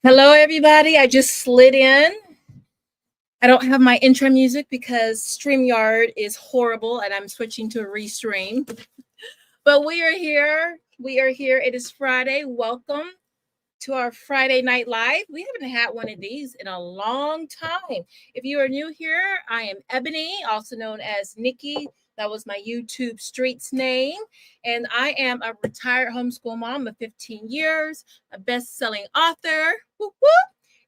Hello, everybody. I just slid in. I don't have my intro music because StreamYard is horrible and I'm switching to a restream. But we are here. We are here. It is Friday. Welcome to our Friday Night Live. We haven't had one of these in a long time. If you are new here, I am Ebony, also known as Nikki. That was my YouTube streets name. And I am a retired homeschool mom of 15 years, a best-selling author, whoop, whoop,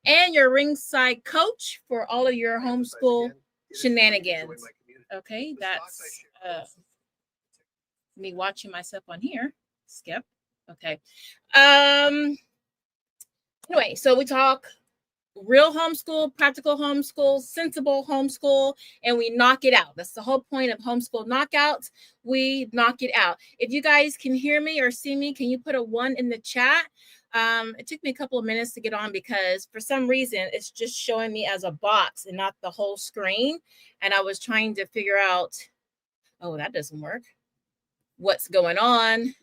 and your ringside coach for all of your homeschool shenanigans. Okay, that's me watching myself on here. Skip. Okay. Anyway, so we talk real homeschool, practical homeschool, sensible homeschool, and we knock it out. That's the whole point of homeschool knockouts. We knock it out. If you guys can hear me or see me, can you put a 1 in the chat? It took me a couple of minutes to get on because for some reason it's just showing me as a box and not the whole screen. And I was trying to figure out, oh, that doesn't work. What's going on?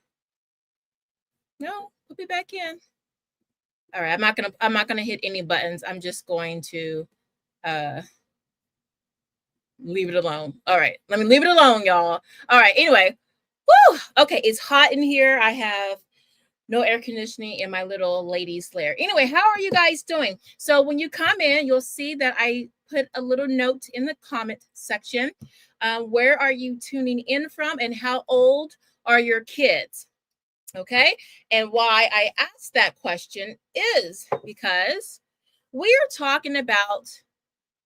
No, put me back in. All right, I'm not gonna hit any buttons. I'm just going to leave it alone. All right, let me leave it alone, y'all. All right, anyway, woo! Okay, it's hot in here. I have no air conditioning in my little ladies' lair. Anyway, how are you guys doing? So when you come in, you'll see that I put a little note in the comment section. Where are you tuning in from and how old are your kids? Okay. And why I asked that question is because we are talking about,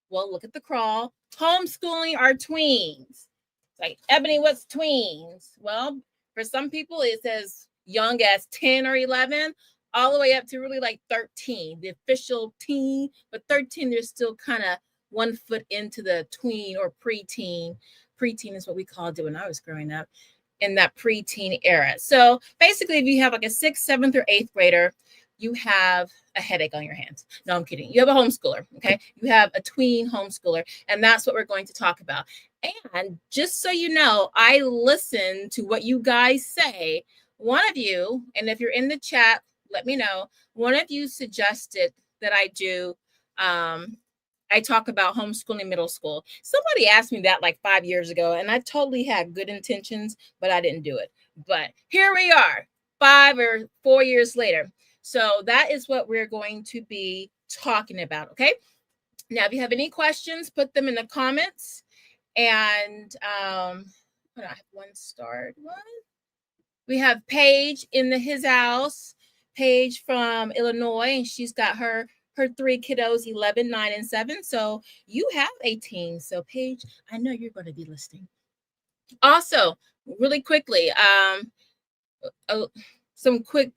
well, look at the crawl, homeschooling our tweens. It's like, Ebony, what's tweens? Well, for some people, it's as young as 10 or 11, all the way up to really like 13, the official teen. But 13, they're still kind of 1 foot into the tween or preteen. Preteen is what we called it when I was growing up, in that preteen era. So basically, if you have like a 6th, 7th, or 8th grader, you have a headache on your hands. No, I'm kidding. You have a homeschooler, okay? You have a tween homeschooler, and that's what we're going to talk about. And just so you know, I listen to what you guys say. One of you, and if you're in the chat, let me know, one of you suggested that I talk about homeschooling middle school. Somebody asked me that like 5 years ago, and I totally had good intentions, but I didn't do it. But here we are, 5 or 4 years later. So that is what we're going to be talking about, okay? Now, if you have any questions, put them in the comments. And I have one starred one. We have Paige in his house, Paige from Illinois, and she's got her 3 kiddos, 11, 9, and 7. So you have 18. So Paige, I know you're going to be listening. Also, really quickly, some quick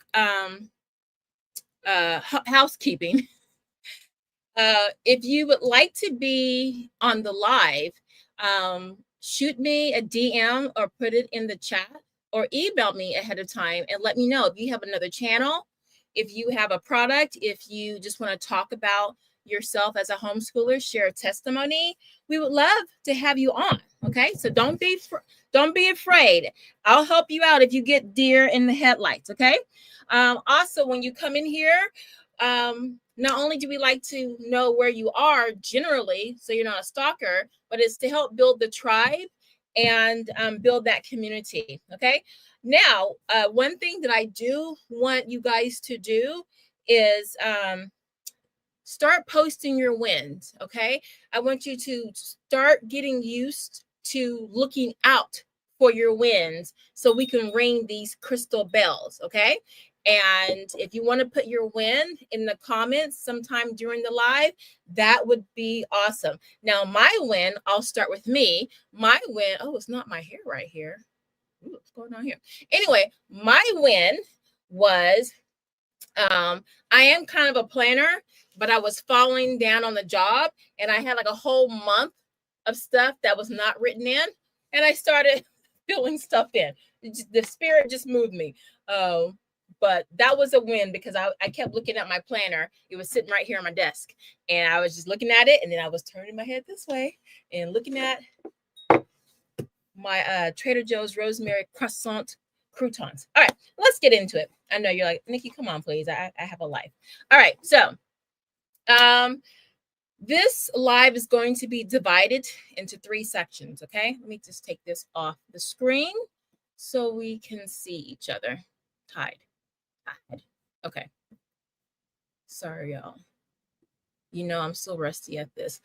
housekeeping. If you would like to be on the live, shoot me a DM or put it in the chat or email me ahead of time and let me know if you have another channel, if you have a product, if you just want to talk about yourself as a homeschooler, share a testimony. We would love to have you on. Okay, so don't be afraid. I'll help you out if you get deer in the headlights. Okay. Also, when you come in here, not only do we like to know where you are generally, so you're not a stalker, but it's to help build the tribe and build that community. Okay. Now, one thing that I do want you guys to do is start posting your wins. Okay. I want you to start getting used to looking out for your wins so we can ring these crystal bells. Okay. And if you want to put your win in the comments sometime during the live, that would be awesome. Now, my win, I'll start with me. My win, oh, it's not my hair right here. Ooh, what's going on here? Anyway, my win was, I am kind of a planner, but I was falling down on the job and I had like a whole month of stuff that was not written in. And I started filling stuff in. The spirit just moved me. But that was a win because I kept looking at my planner. It was sitting right here on my desk. And I was just looking at it. And then I was turning my head this way and looking at my Trader Joe's rosemary croissant croutons. All right, let's let's get into it. I know you're like, Nikki, come on, please. I have a life. All right. So this live is going to be divided into 3 sections. Okay. Let me just take this off the screen so we can see each other. Hide. Okay. Sorry, y'all. You know, I'm so rusty at this.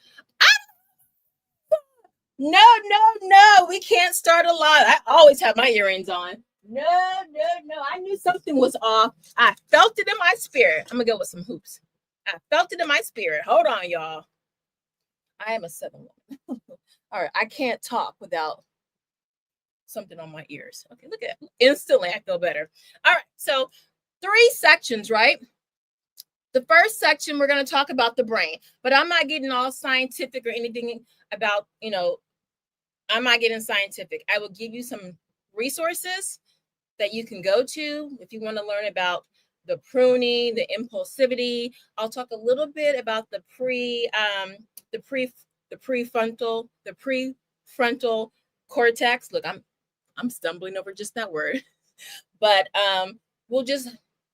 No. We can't start a live. I always have my earrings on. No. I knew something was off. I felt it in my spirit. I'm going to go with some hoops. I felt it in my spirit. Hold on, y'all. I am a Southern woman. All right. I can't talk without something on my ears. Okay, look at it. Instantly, I feel better. All right. So 3 sections, right? The first section, we're going to talk about the brain, but I'm not getting all scientific or anything about, I'm not getting scientific. I will give you some resources that you can go to if you want to learn about the pruning, the impulsivity. I'll talk a little bit about the prefrontal cortex. Look, I'm stumbling over just that word, but we'll just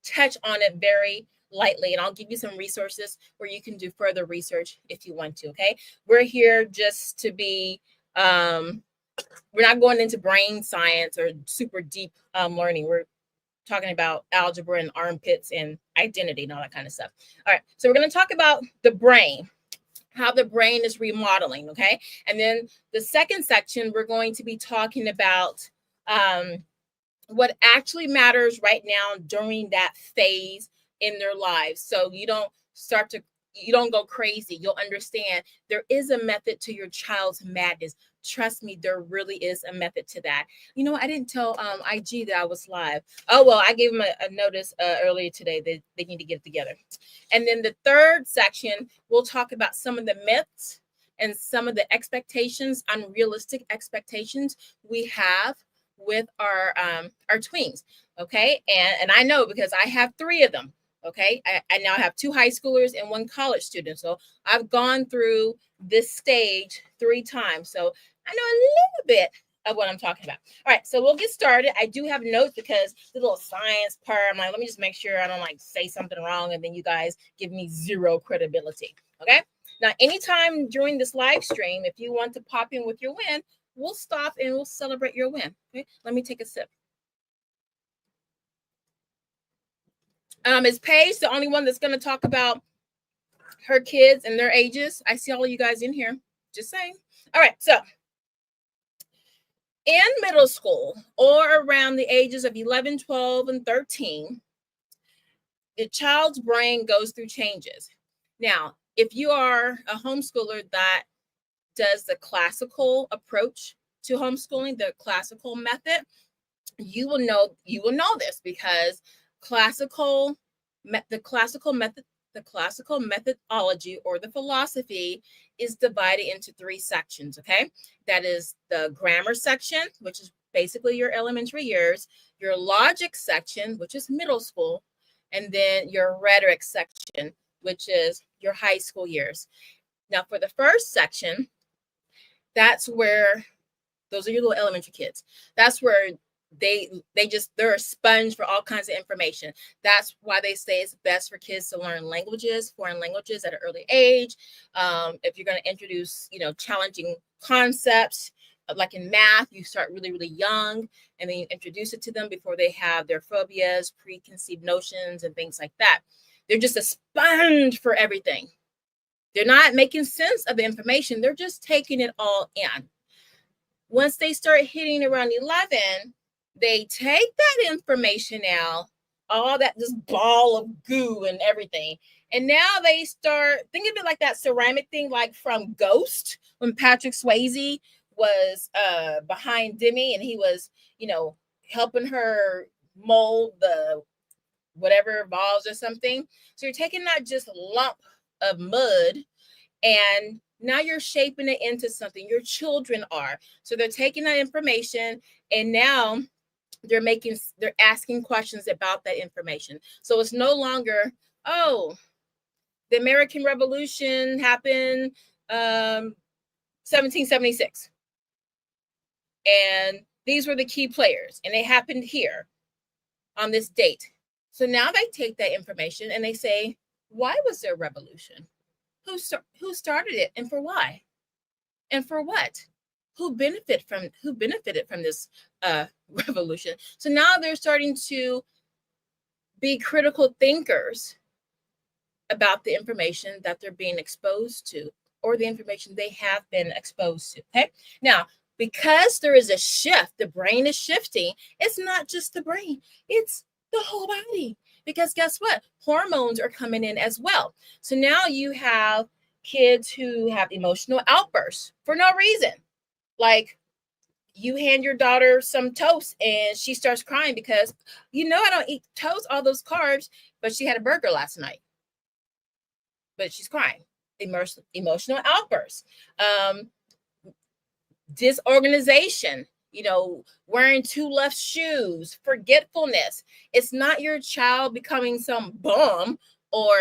touch on it very lightly, and I'll give you some resources where you can do further research if you want to. Okay, we're here just to be we're not going into brain science or super deep learning. We're talking about algebra and armpits and identity and all that kind of stuff. All right, so we're going to talk about the brain, how the brain is remodeling. Okay, and then the second section, we're going to be talking about what actually matters right now during that phase in their lives. So you don't go crazy. You'll understand there is a method to your child's madness. Trust me, there really is a method to that. I didn't tell IG that I was live. Oh, well, I gave them a notice earlier today that they need to get it together. And then the third section, we'll talk about some of the myths and some of the expectations, unrealistic expectations we have with our tweens. Okay. And I know because I have 3 of them. Okay. I now have 2 high schoolers and 1 college student. So I've gone through this stage 3 times. So I know a little bit of what I'm talking about. All right. So we'll get started. I do have notes because the little science part, I'm like, let me just make sure I don't say something wrong. And then you guys give me 0 credibility. Okay. Now, anytime during this live stream, if you want to pop in with your win, we'll stop and we'll celebrate your win. Okay. Let me take a sip. Is Paige the only one that's going to talk about her kids and their ages? I see all of you guys in here. Just saying. All right. So in middle school or around the ages of 11, 12, and 13, the child's brain goes through changes. Now, if you are a homeschooler that does the classical approach to homeschooling, the classical method, you will know this because the classical methodology or the philosophy is divided into 3 sections. Okay, that is the grammar section, which is basically your elementary years, your logic section, which is middle school, and then your rhetoric section, which is your high school years. Now, for the first section, that's where those are your little elementary kids. That's where they're a sponge for all kinds of information. That's why they say it's best for kids to learn foreign languages at an early age. If you're going to introduce, challenging concepts, like in math, you start really, really young, and then you introduce it to them before they have their phobias, preconceived notions, and things like that. They're just a sponge for everything. They're not making sense of the information. They're just taking it all in. Once they start hitting around 11, they take that information out, all that just ball of goo and everything. And now they start thinking of it like that ceramic thing, like from Ghost, when Patrick Swayze was behind Demi and he was, helping her mold the whatever balls or something. So you're taking that just lump of mud and now you're shaping it into something. Your children are. So they're taking that information and now they're asking questions about that information. So it's no longer, the American Revolution happened 1776. And these were the key players and they happened here. on this date. So now they take that information and they say, why was there a revolution? Who started it and for why? And for what? Who benefited from this revolution? So now they're starting to be critical thinkers about the information that they're being exposed to, or the information they have been exposed to. Okay. Now, because there is a shift, the brain is shifting. It's not just the brain, it's the whole body. Because guess what? Hormones are coming in as well. So now you have kids who have emotional outbursts for no reason. Like, you hand your daughter some toast and she starts crying because, I don't eat toast, all those carbs, but she had a burger last night. But she's crying. Emotional outbursts. Disorganization, wearing two left shoes, forgetfulness. It's not your child becoming some bum or,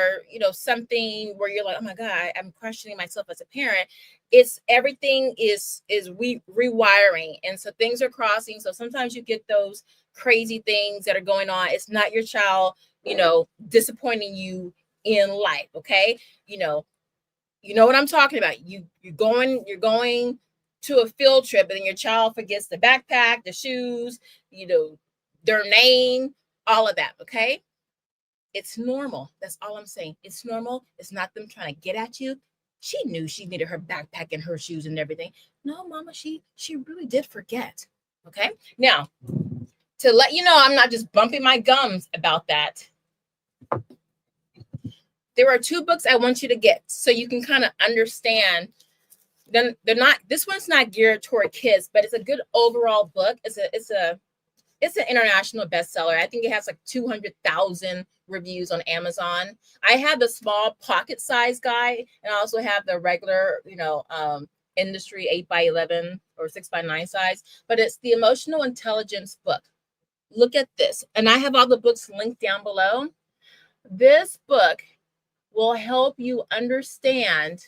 something where you're like, oh my God, I'm questioning myself as a parent. It's everything is rewiring. And so things are crossing. So sometimes you get those crazy things that are going on. It's not your child, disappointing you in life. Okay. You know what I'm talking about. You're going to a field trip and then your child forgets the backpack, the shoes, their name, all of that. Okay. It's normal. That's all I'm saying. It's normal. It's not them trying to get at you. She knew she needed her backpack and her shoes and everything. No, mama, she really did forget. Okay. Now, to let you know, I'm not just bumping my gums about that. There are 2 books I want you to get so you can kind of understand. Then they're not. This one's not geared toward kids, but it's a good overall book. It's an international bestseller. I think it has like 200,000 reviews on Amazon. I have the small pocket size guide, and I also have the regular, industry 8x11 or 6x9 size. But it's the Emotional Intelligence book. Look at this, and I have all the books linked down below. This book will help you understand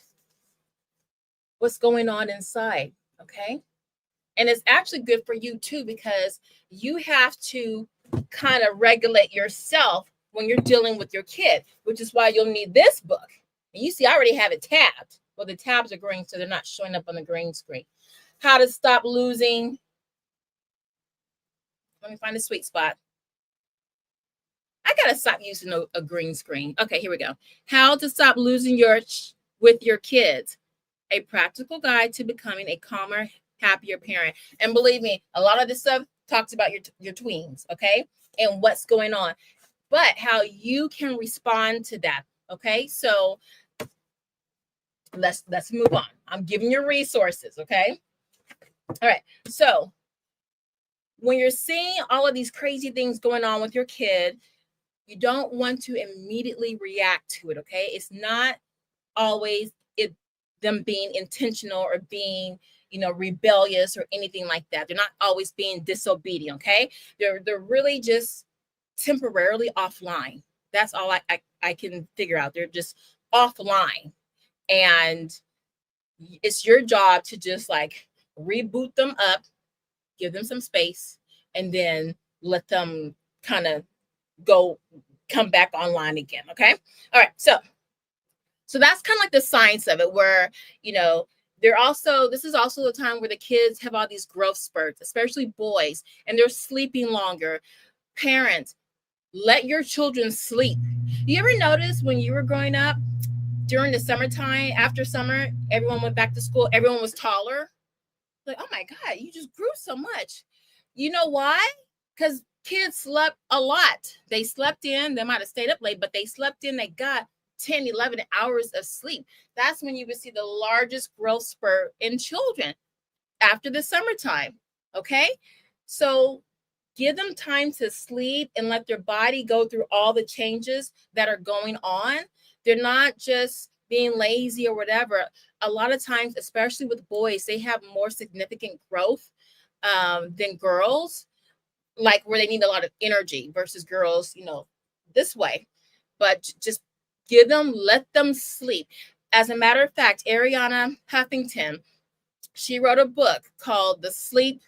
what's going on inside, okay? And it's actually good for you too, because you have to kind of regulate yourself when you're dealing with your kid, which is why you'll need this book. And you see, I already have it tabbed. Well, the tabs are green, so they're not showing up on the green screen. How to stop losing. Let me find a sweet spot. I gotta stop using a green screen. Okay, here we go. How to stop losing with your kids. A practical guide to becoming a calmer, happier parent. And believe me, a lot of this stuff talks about your tweens, okay? And what's going on, but how you can respond to that, okay? So let's move on. I'm giving you resources, okay? All right. So when you're seeing all of these crazy things going on with your kid, you don't want to immediately react to it, okay? It's not always them being intentional or being, rebellious or anything like that. They're not always being disobedient, okay? They're really just temporarily offline. That's all I can figure out. They're just offline. And it's your job to just like reboot them up, give them some space, and then let them kind of come back online again. Okay. All right. So that's kind of like the science of it, where, this is also the time where the kids have all these growth spurts, especially boys, and they're sleeping longer. Parents, let your children sleep. You ever notice when you were growing up during the summertime, after summer, everyone went back to school, everyone was taller? Like, oh my God, you just grew so much. You know why? Because kids slept a lot. They slept in, they might have stayed up late, but they slept in, they got 10, 11 hours of sleep. That's when you would see the largest growth spurt in children after the summertime. Okay. So give them time to sleep and let their body go through all the changes that are going on. They're not just being lazy or whatever. A lot of times, especially with boys, they have more significant growth than girls, like where they need a lot of energy versus girls, this way. But just let them sleep. As a matter of fact, Ariana Huffington, she wrote a book called The Sleep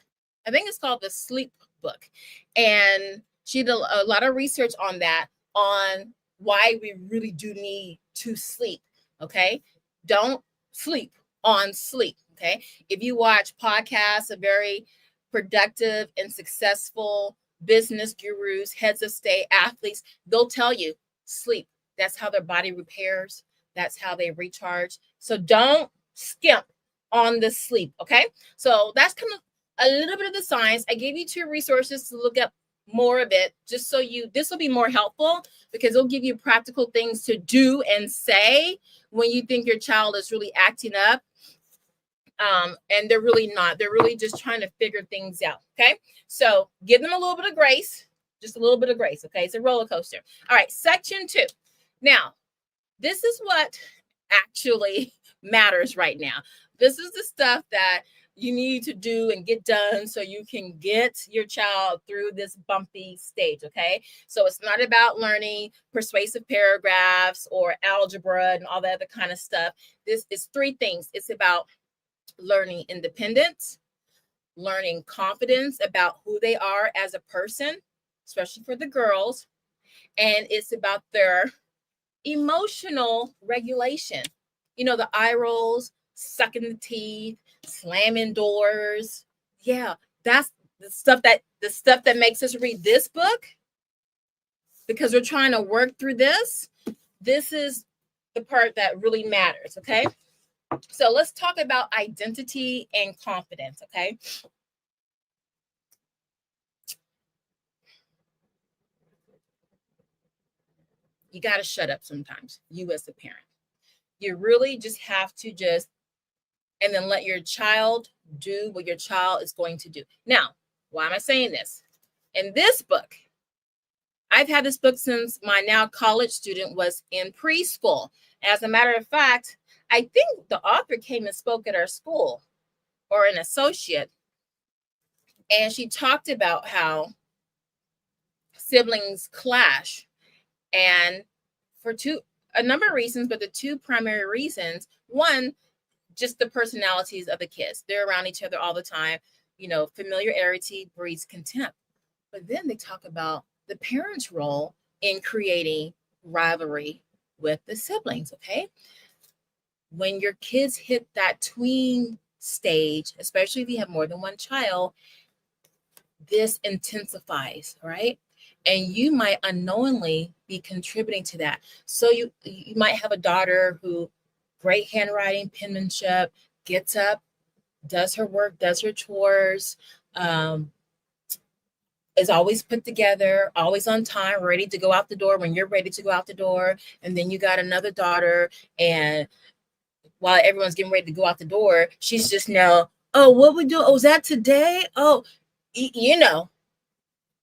Book. And She did a lot of research on that, on why we really do need to sleep. Okay. Don't sleep on sleep. Okay. If you watch podcasts of very productive and successful business gurus, heads of state, athletes, they'll tell you sleep. That's how their body repairs. That's how they recharge. So don't skimp on the sleep. Okay. So that's kind of a little bit of the science. I gave you 2 resources to look up more of it, just so this will be more helpful, because it'll give you practical things to do and say when you think your child is really acting up. And they're really not. They're really just trying to figure things out. Okay. So give them a little bit of grace, just a little bit of grace. Okay. It's a roller coaster. All right. Section 2. Now, this is what actually matters right now. This is the stuff that you need to do and get done so you can get your child through this bumpy stage. Okay. So it's not about learning persuasive paragraphs or algebra and all that other kind of stuff. This is 3 things. It's about learning independence, learning confidence about who they are as a person, especially for the girls, and it's about their emotional regulation. You know, the eye rolls, sucking the teeth, slamming doors. Yeah, that's the stuff that makes us read this book, because we're trying to work through this. This is the part that really matters. Okay. So let's talk about identity and confidence. Okay. You got to shut up sometimes, you as a parent. You really just have to and then let your child do what your child is going to do. Now, why am I saying this? In this book, I've had this book since my now college student was in preschool. As a matter of fact, I think the author came and spoke at our school, or an associate, and she talked about how siblings clash, and for a number of reasons, but the 2 primary reasons: one, just the personalities of the kids. They're around each other all the time. You know, familiarity breeds contempt. But then they talk about the parents' role in creating rivalry with the siblings. Okay. When your kids hit that tween stage, especially if you have more than one child, this intensifies, right? And you might unknowingly be contributing to that. So you might have a daughter who, great handwriting, penmanship, gets up, does her work, does her chores, is always put together, always on time, ready to go out the door when you're ready to go out the door. And then you got another daughter, and while everyone's getting ready to go out the door, she's just now, oh, what we do? Oh, is that today? Oh, you know,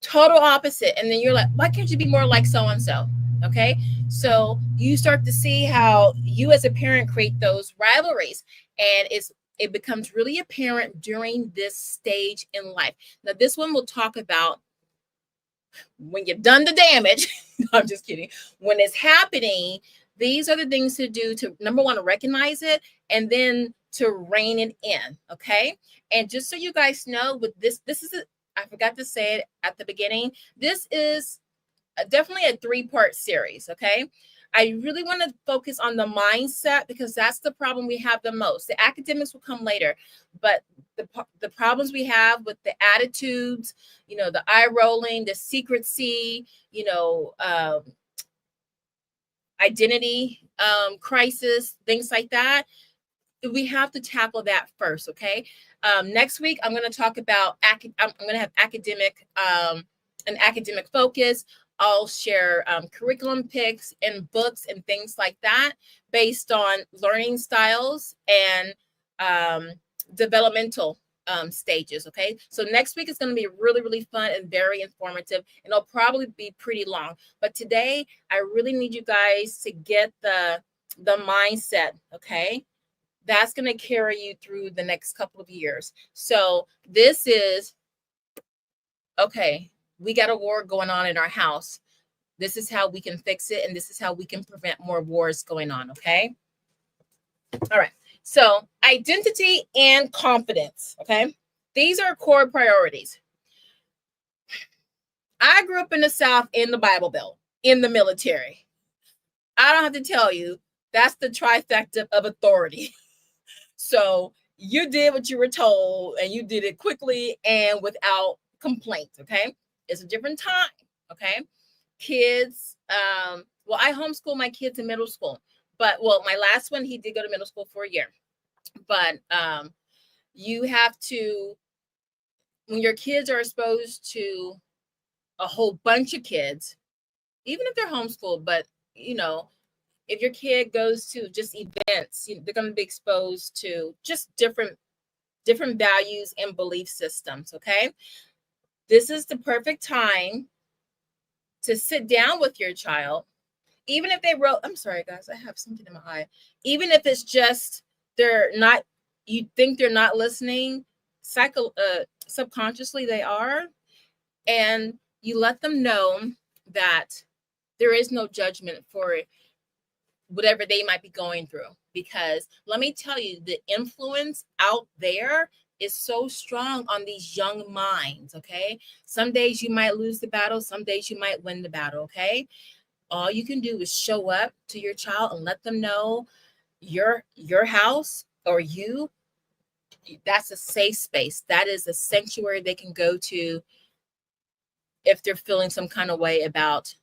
total opposite. And then you're like, why can't you be more like so-and-so? Okay. So you start to see how you as a parent create those rivalries, and it becomes really apparent during this stage in life. Now, this one will talk about when you've done the damage. No, I'm just kidding. When it's happening, these are the things to do to, number 1, recognize it, and then to rein it in. Okay. And just so you guys know, with this is I forgot to say it at the beginning. This is definitely a 3-part series. Okay. I really want to focus on the mindset, because that's the problem we have the most. The academics will come later, but the problems we have with the attitudes, you know, the eye rolling, the secrecy, you know, identity crisis, things like that. We have to tackle that first. Okay. Next week, I'm going to talk about, I'm going to have an academic focus. I'll share curriculum picks and books and things like that based on learning styles and developmental stages. Okay. So next week is going to be really, really fun and very informative, and it'll probably be pretty long. But today, I really need you guys to get the mindset. Okay. That's going to carry you through the next couple of years. So this is, okay, we got a war going on in our house. This is how we can fix it, and this is how we can prevent more wars going on. Okay. All right. So identity and confidence. Okay. These are core priorities. I grew up in the South in the Bible Belt, in the military. I don't have to tell you, that's the trifecta of authority. So you did what you were told, and you did it quickly and without complaint. Okay. It's a different time. Okay. Kids, well, I homeschool my kids in middle school, but my last one, he did go to middle school for a year. But you have to, when your kids are exposed to a whole bunch of kids, even if they're homeschooled, but if your kid goes to just events, they're going to be exposed to just different values and belief systems. Okay. This is the perfect time to sit down with your child, even if they wrote, I'm sorry, guys, I have something in my eye. Even if it's just, you think they're not listening, subconsciously they are. And you let them know that there is no judgment for whatever they might be going through. Because let me tell you, the influence out there is so strong on these young minds. Okay. Some days you might lose the battle. Some days you might win the battle. Okay. All you can do is show up to your child and let them know your house or that's a safe space. That is a sanctuary they can go to if they're feeling some kind of way about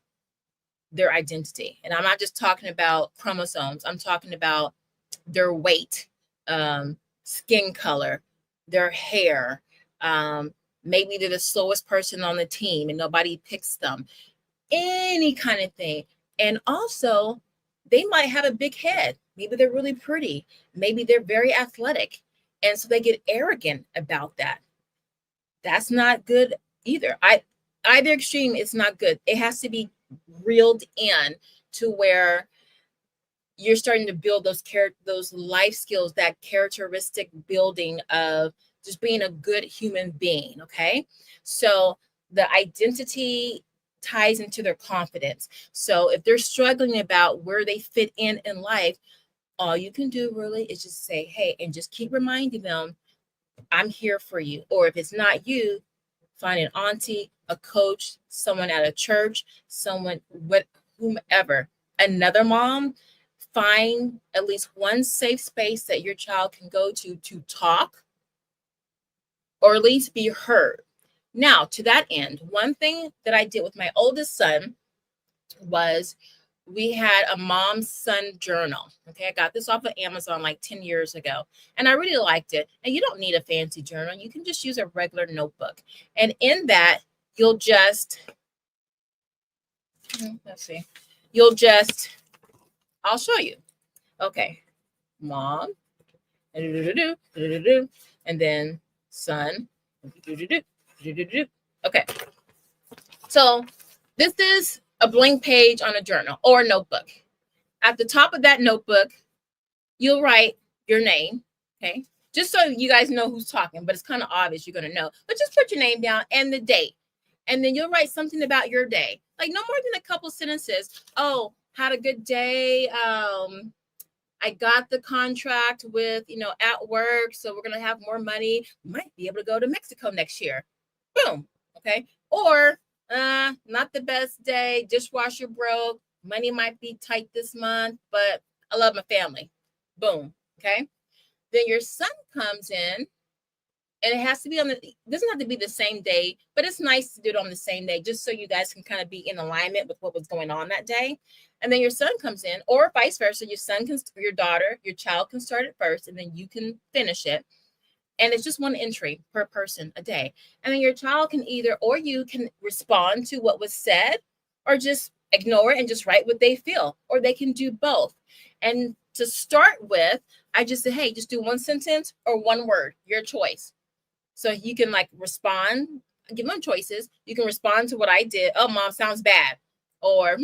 their identity. And I'm not just talking about chromosomes. I'm talking about their weight, skin color, their hair. Maybe they're the slowest person on the team and nobody picks them. Any kind of thing. And also, they might have a big head. Maybe they're really pretty. Maybe they're very athletic. And so they get arrogant about that. That's not good either. Either extreme is not good. It has to be reeled in to where you're starting to build those life skills, that characteristic building of just being a good human being. Okay. So the identity ties into their confidence. So if they're struggling about where they fit in life, all you can do really is just say, hey, and just keep reminding them, I'm here for you. Or if it's not you, find an auntie, a coach, someone at a church, whomever, another mom. Find at least one safe space that your child can go to talk or at least be heard. Now, to that end, one thing that I did with my oldest son was we had a mom-son journal. Okay, I got this off of Amazon like 10 years ago, and I really liked it. And you don't need a fancy journal. You can just use a regular notebook. And in that, you'll just, I'll show you. Okay, mom, and then son. Okay, so this is a blank page on a journal or a notebook. At the top of that notebook, you'll write your name, okay? Just so you guys know who's talking, but it's kind of obvious you're going to know. But just put your name down and the date. And then you'll write something about your day. Like no more than a couple sentences. Oh, had a good day. I got the contract with, at work. So we're going to have more money. Might be able to go to Mexico next year. Boom. Okay. Or not the best day. Dishwasher broke. Money might be tight this month, but I love my family. Boom. Okay. Then your son comes in, and it has to be doesn't have to be the same day, but it's nice to do it on the same day, just so you guys can kind of be in alignment with what was going on that day. And then your son comes in, or vice versa. Your child can start it first, and then you can finish it. And it's just one entry per person a day. And then your child can you can respond to what was said, or just ignore it and just write what they feel, or they can do both. And to start with, I just say, hey, just do one sentence or one word, your choice. So you can respond, give them choices. You can respond to what I did. Oh, mom, sounds bad. Or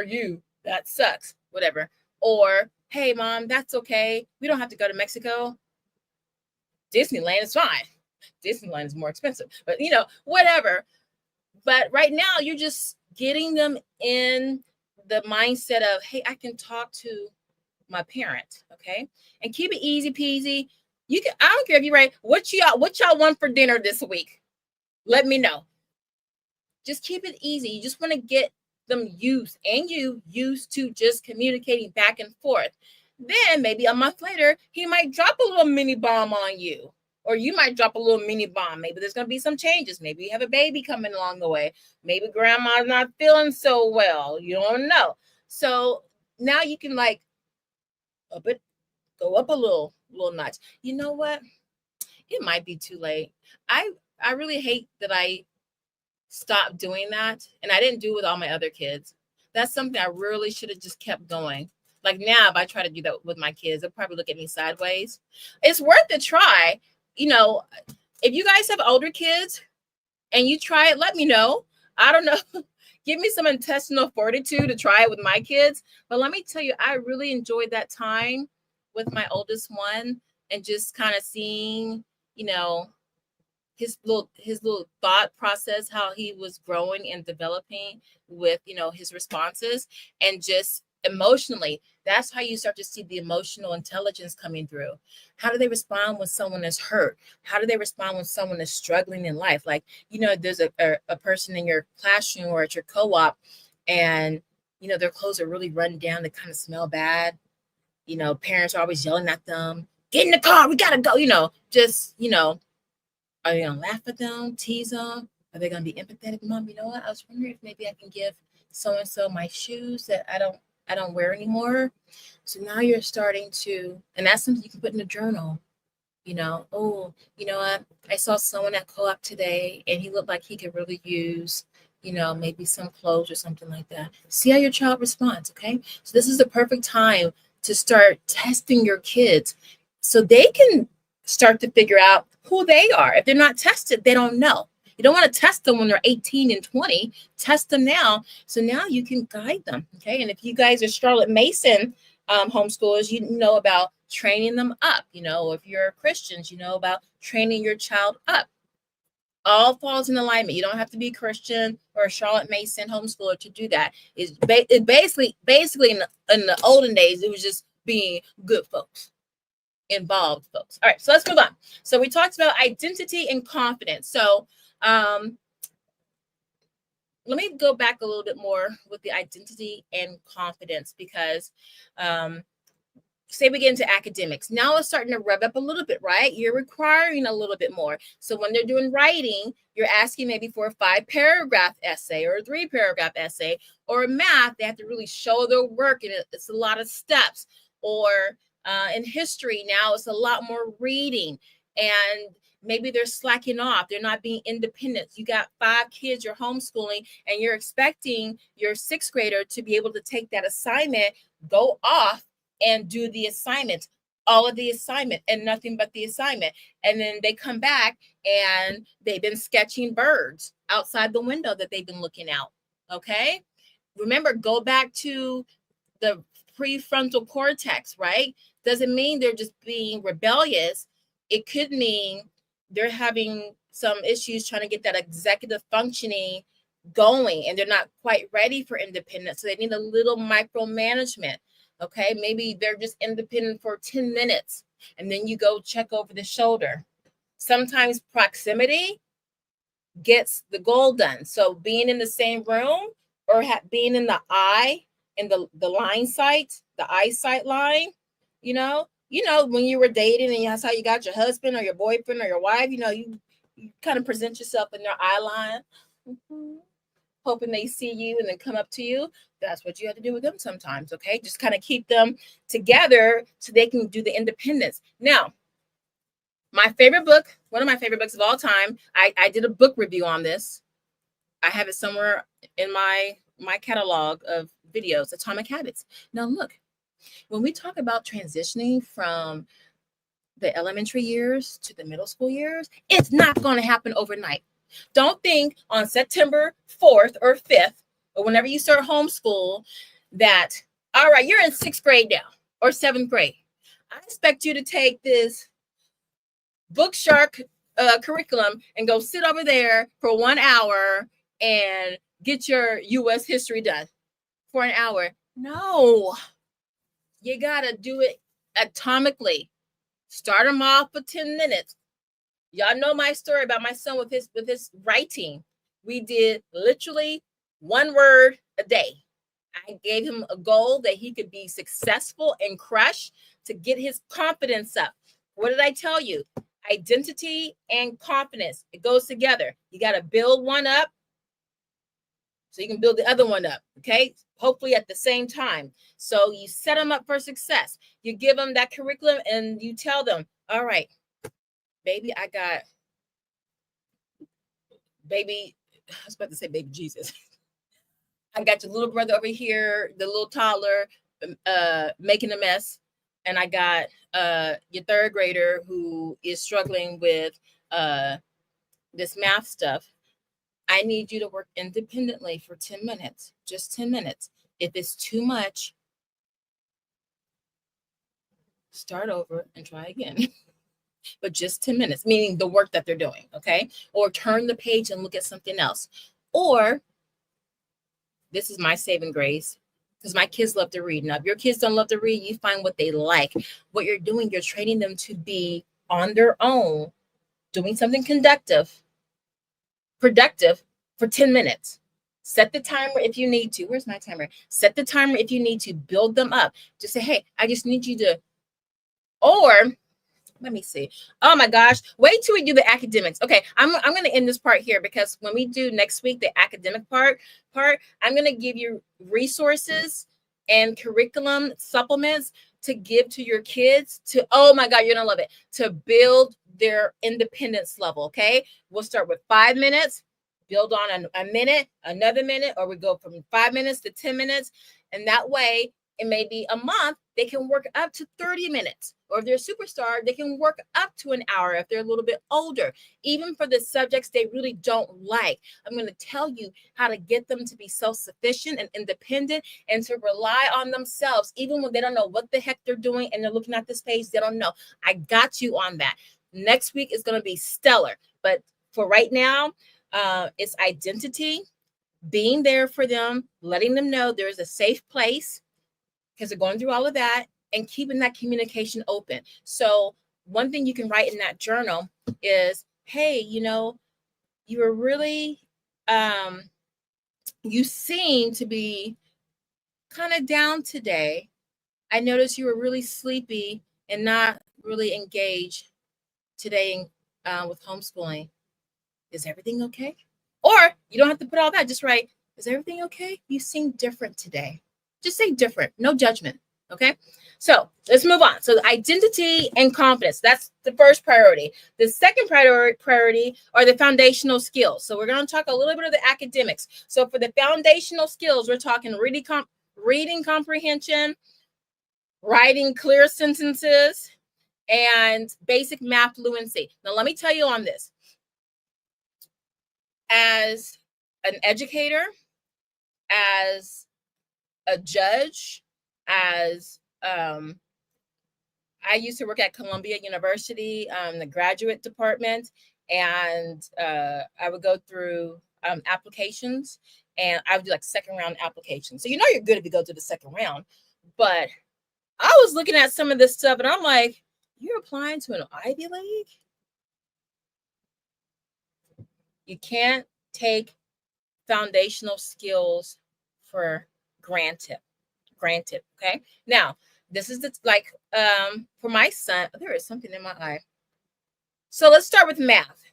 you, that sucks, whatever. Or, hey, mom, that's okay. We don't have to go to Mexico. Disneyland is fine. Disneyland is more expensive, but whatever. But right now you're just getting them in the mindset of, hey, I can talk to my parent. Okay. And keep it easy peasy. I don't care if you write, what y'all want for dinner this week? Let me know. Just keep it easy. You just want to get them used to just communicating back and forth. Then maybe a month later, he might drop a little mini bomb on you, or you might drop a little mini bomb. Maybe there's going to be some changes. Maybe you have a baby coming along the way. Maybe grandma's not feeling so well. You don't know. So now you can like go up a little notch. You know what? It might be too late. I really hate that I stopped doing that, and I didn't do it with all my other kids. That's something I really should have just kept going. Like now, if I try to do that with my kids, they'll probably look at me sideways. It's worth a try. If you guys have older kids and you try it, let me know. I don't know. Give me some intestinal fortitude to try it with my kids. But let me tell you, I really enjoyed that time with my oldest one, and just kind of seeing, his little thought process, how he was growing and developing with, his responses, and just emotionally, that's how you start to see the emotional intelligence coming through. How do they respond when someone is hurt? How do they respond when someone is struggling in life? Like, there's a person in your classroom or at your co-op, and their clothes are really run down, they kind of smell bad. Parents are always yelling at them, get in the car, we gotta go. Are they gonna laugh at them, tease them? Are they gonna be empathetic? Mom, you know what? I was wondering if maybe I can give so and so my shoes that I don't wear anymore. So now you're starting to, and that's something you can put in a journal. Oh, you know what? I saw someone at co-op today, and he looked like he could really use, maybe some clothes or something like that. See how your child responds. Okay, so this is the perfect time to start testing your kids, so they can start to figure out who they are. If they're not tested, they don't know. You don't want to test them when they're 18 and 20. Test them now. So now you can guide them. Okay. And if you guys are Charlotte Mason homeschoolers, you know about training them up. If you're Christians, you know about training your child up. All falls in alignment. You don't have to be Christian or a Charlotte Mason homeschooler to do that. It basically in the olden days, it was just being good folks. Involved folks. All right, so let's move on. So we talked about identity and confidence. So let me go back a little bit more with the identity and confidence, because say we get into academics. Now it's starting to rev up a little bit, right? You're requiring a little bit more. So when they're doing writing, you're asking maybe for a 5-paragraph essay or a 3-paragraph essay, or math, they have to really show their work, and it's a lot of steps. Or in history now, it's a lot more reading, and maybe they're slacking off. They're not being independent. You got 5 kids you're homeschooling, and you're expecting your 6th grader to be able to take that assignment, go off and do the assignment, all of the assignment and nothing but the assignment. And then they come back and they've been sketching birds outside the window that they've been looking out. Okay. Remember, go back to the prefrontal cortex, right? Doesn't mean they're just being rebellious. It could mean they're having some issues trying to get that executive functioning going, and they're not quite ready for independence. So they need a little micromanagement. Okay, maybe they're just independent for 10 minutes, and then you go check over the shoulder. Sometimes proximity gets the goal done. So being in the same room, or being in the eye, in the line sight, the eyesight line, when you were dating and that's how you got your husband or your boyfriend or your wife, you kind of present yourself in their eye line. Mm-hmm. Hoping they see you and then come up to you. That's what you have to do with them sometimes. Okay, just kind of keep them together so they can do the independence. Now, my favorite book, one of my favorite books of all time, I did a book review on this. I have it somewhere in my catalog of videos, Atomic Habits. Now look, when we talk about transitioning from the elementary years to the middle school years, it's not going to happen overnight. Don't think on September 4th or 5th, or whenever you start homeschool, that, all right, you're in 6th grade now or 7th grade. I expect you to take this Book Shark curriculum and go sit over there for 1 hour and get your U.S. history done for an hour. No, you got to do it atomically. Start them off for 10 minutes. Y'all know my story about my son with his writing. We did literally one word a day. I gave him a goal that he could be successful and crush to get his confidence up. What did I tell you? Identity and confidence. It goes together. You got to build one up so you can build the other one up, okay? Hopefully at the same time. So you set them up for success. You give them that curriculum and you tell them, all right, baby, I got baby, I was about to say baby Jesus. I got your little brother over here, the little toddler, making a mess. And I got your third grader who is struggling with this math stuff. I need you to work independently for 10 minutes, just 10 minutes. If it's too much, start over and try again. But just 10 minutes, meaning the work that they're doing, okay? Or turn the page and look at something else. Or this is my saving grace because my kids love to read. Now, if your kids don't love to read, you find what they like. What you're doing, you're training them to be on their own, doing something productive for 10 minutes. Set the timer if you need to. Where's my timer? Set the timer if you need to. Build them up. Just say, hey, I just need you to, or let me see. Oh my gosh. Wait till we do the academics. Okay, I'm going to end this part here because when we do next week, the academic part, I'm going to give you resources and curriculum supplements to give to your kids to, oh my God, you're going to love it, to build their independence level. Okay. We'll start with 5 minutes, build on a minute, another minute, or we go from 5 minutes to 10 minutes. And that way, it may be a month, they can work up to 30 minutes. Or if they're a superstar, they can work up to an hour if they're a little bit older. Even for the subjects they really don't like. I'm going to tell you how to get them to be self-sufficient and independent and to rely on themselves, even when they don't know what the heck they're doing and they're looking at this page, they don't know. I got you on that. Next week is going to be stellar. But for right now, it's identity, being there for them, letting them know there's a safe place, because they're going through all of that, and keeping that communication open. So one thing you can write in that journal is, hey, you were really, you seem to be kind of down today. I noticed you were really sleepy and not really engaged today with homeschooling. Is everything okay? Or you don't have to put all that, just write, is everything okay? You seem different today. Just say different, no judgment. Okay. So let's move on. So identity and confidence, that's the first priority. The second priority are the foundational skills. So we're going to talk a little bit of the academics. So for the foundational skills, we're talking reading comprehension, writing clear sentences, and basic math fluency. Now, let me tell you on this. As an educator, as a judge, as I used to work at Columbia University, the graduate department, and I would go through applications, and I would do like second round applications. So you're good if you go to the second round. But I was looking at some of this stuff, and I'm like, you're applying to an Ivy League? You can't take foundational skills for granted. Okay. Now, this is for my son, there is something in my eye. So let's start with math.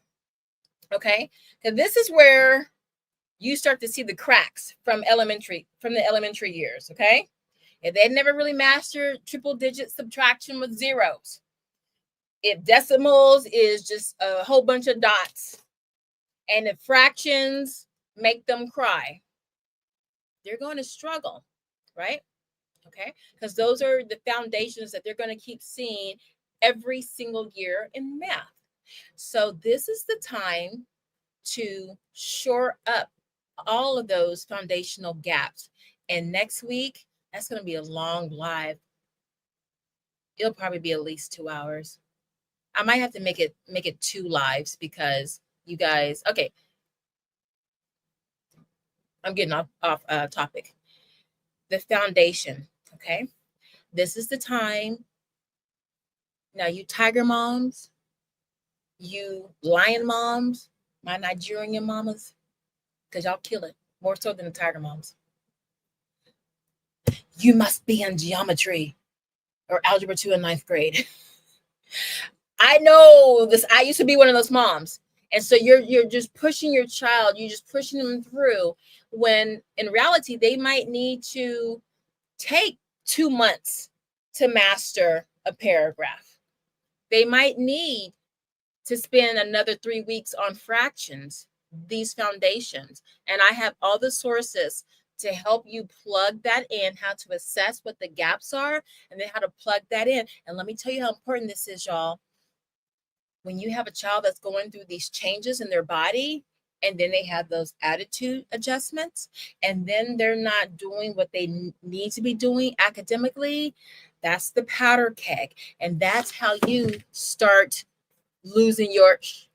Okay. Because this is where you start to see the cracks from the elementary years. Okay. If they never really mastered triple digit subtraction with zeros, if decimals is just a whole bunch of dots, and if fractions make them cry, they're going to struggle, right? Okay, because those are the foundations that they're going to keep seeing every single year in math. So this is the time to shore up all of those foundational gaps. And next week, that's going to be a long live. It'll probably be at least 2 hours. I might have to make it 2 lives because you guys, okay. I'm getting off topic. The foundation, okay? This is the time. Now, you tiger moms, you lion moms, my Nigerian mamas, because y'all kill it more so than the tiger moms. You must be in geometry or algebra 2 in ninth grade. I know this. I used to be one of those moms. And so you're just pushing your child, you're just pushing them through, when in reality, they might need to take 2 months to master a paragraph. They might need to spend another 3 weeks on fractions, these foundations. And I have all the sources to help you plug that in, how to assess what the gaps are, and then how to plug that in. And let me tell you how important this is, y'all. When you have a child that's going through these changes in their body, and then they have those attitude adjustments, and then they're not doing what they need to be doing academically, that's the powder keg. And that's how you start losing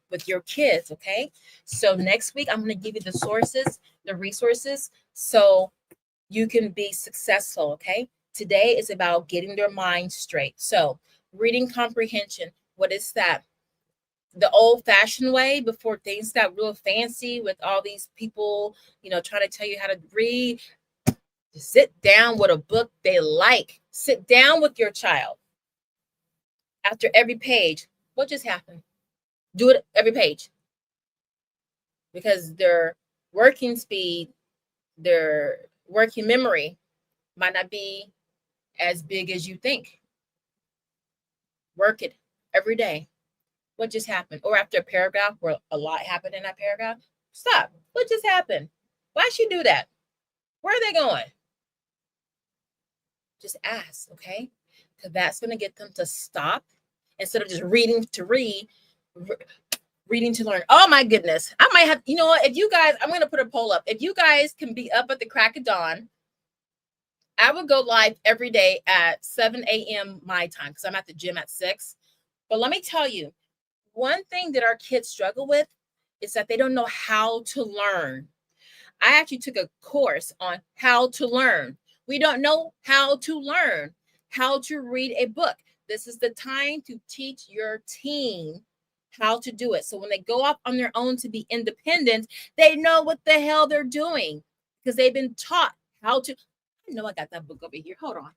with your kids. Okay. So next week, I'm going to give you the sources, the resources, so you can be successful. Okay. Today is about getting their mind straight. So reading comprehension, what is that? The old-fashioned way, before things got real fancy with all these people, trying to tell you how to read. Sit down with a book they like. Sit down with your child. After every page, what just happened? Do it every page. Because their working speed, their working memory might not be as big as you think. Work it every day. What just happened? Or after a paragraph where a lot happened in that paragraph, stop. What just happened? Why should you do that? Where are they going? Just ask, okay? Because that's going to get them to stop instead of just reading to read, reading to learn. Oh my goodness. I might have, what? If you guys, I'm going to put a poll up. If you guys can be up at the crack of dawn, I would go live every day at 7 a.m. my time, because I'm at the gym at 6. But let me tell you, one thing that our kids struggle with is that they don't know how to learn. I actually took a course on how to learn. We don't know how to learn, how to read a book. This is the time to teach your teen how to do it. So when they go off on their own to be independent, they know what the hell they're doing, because they've been taught how to. I know I got that book over here. Hold on.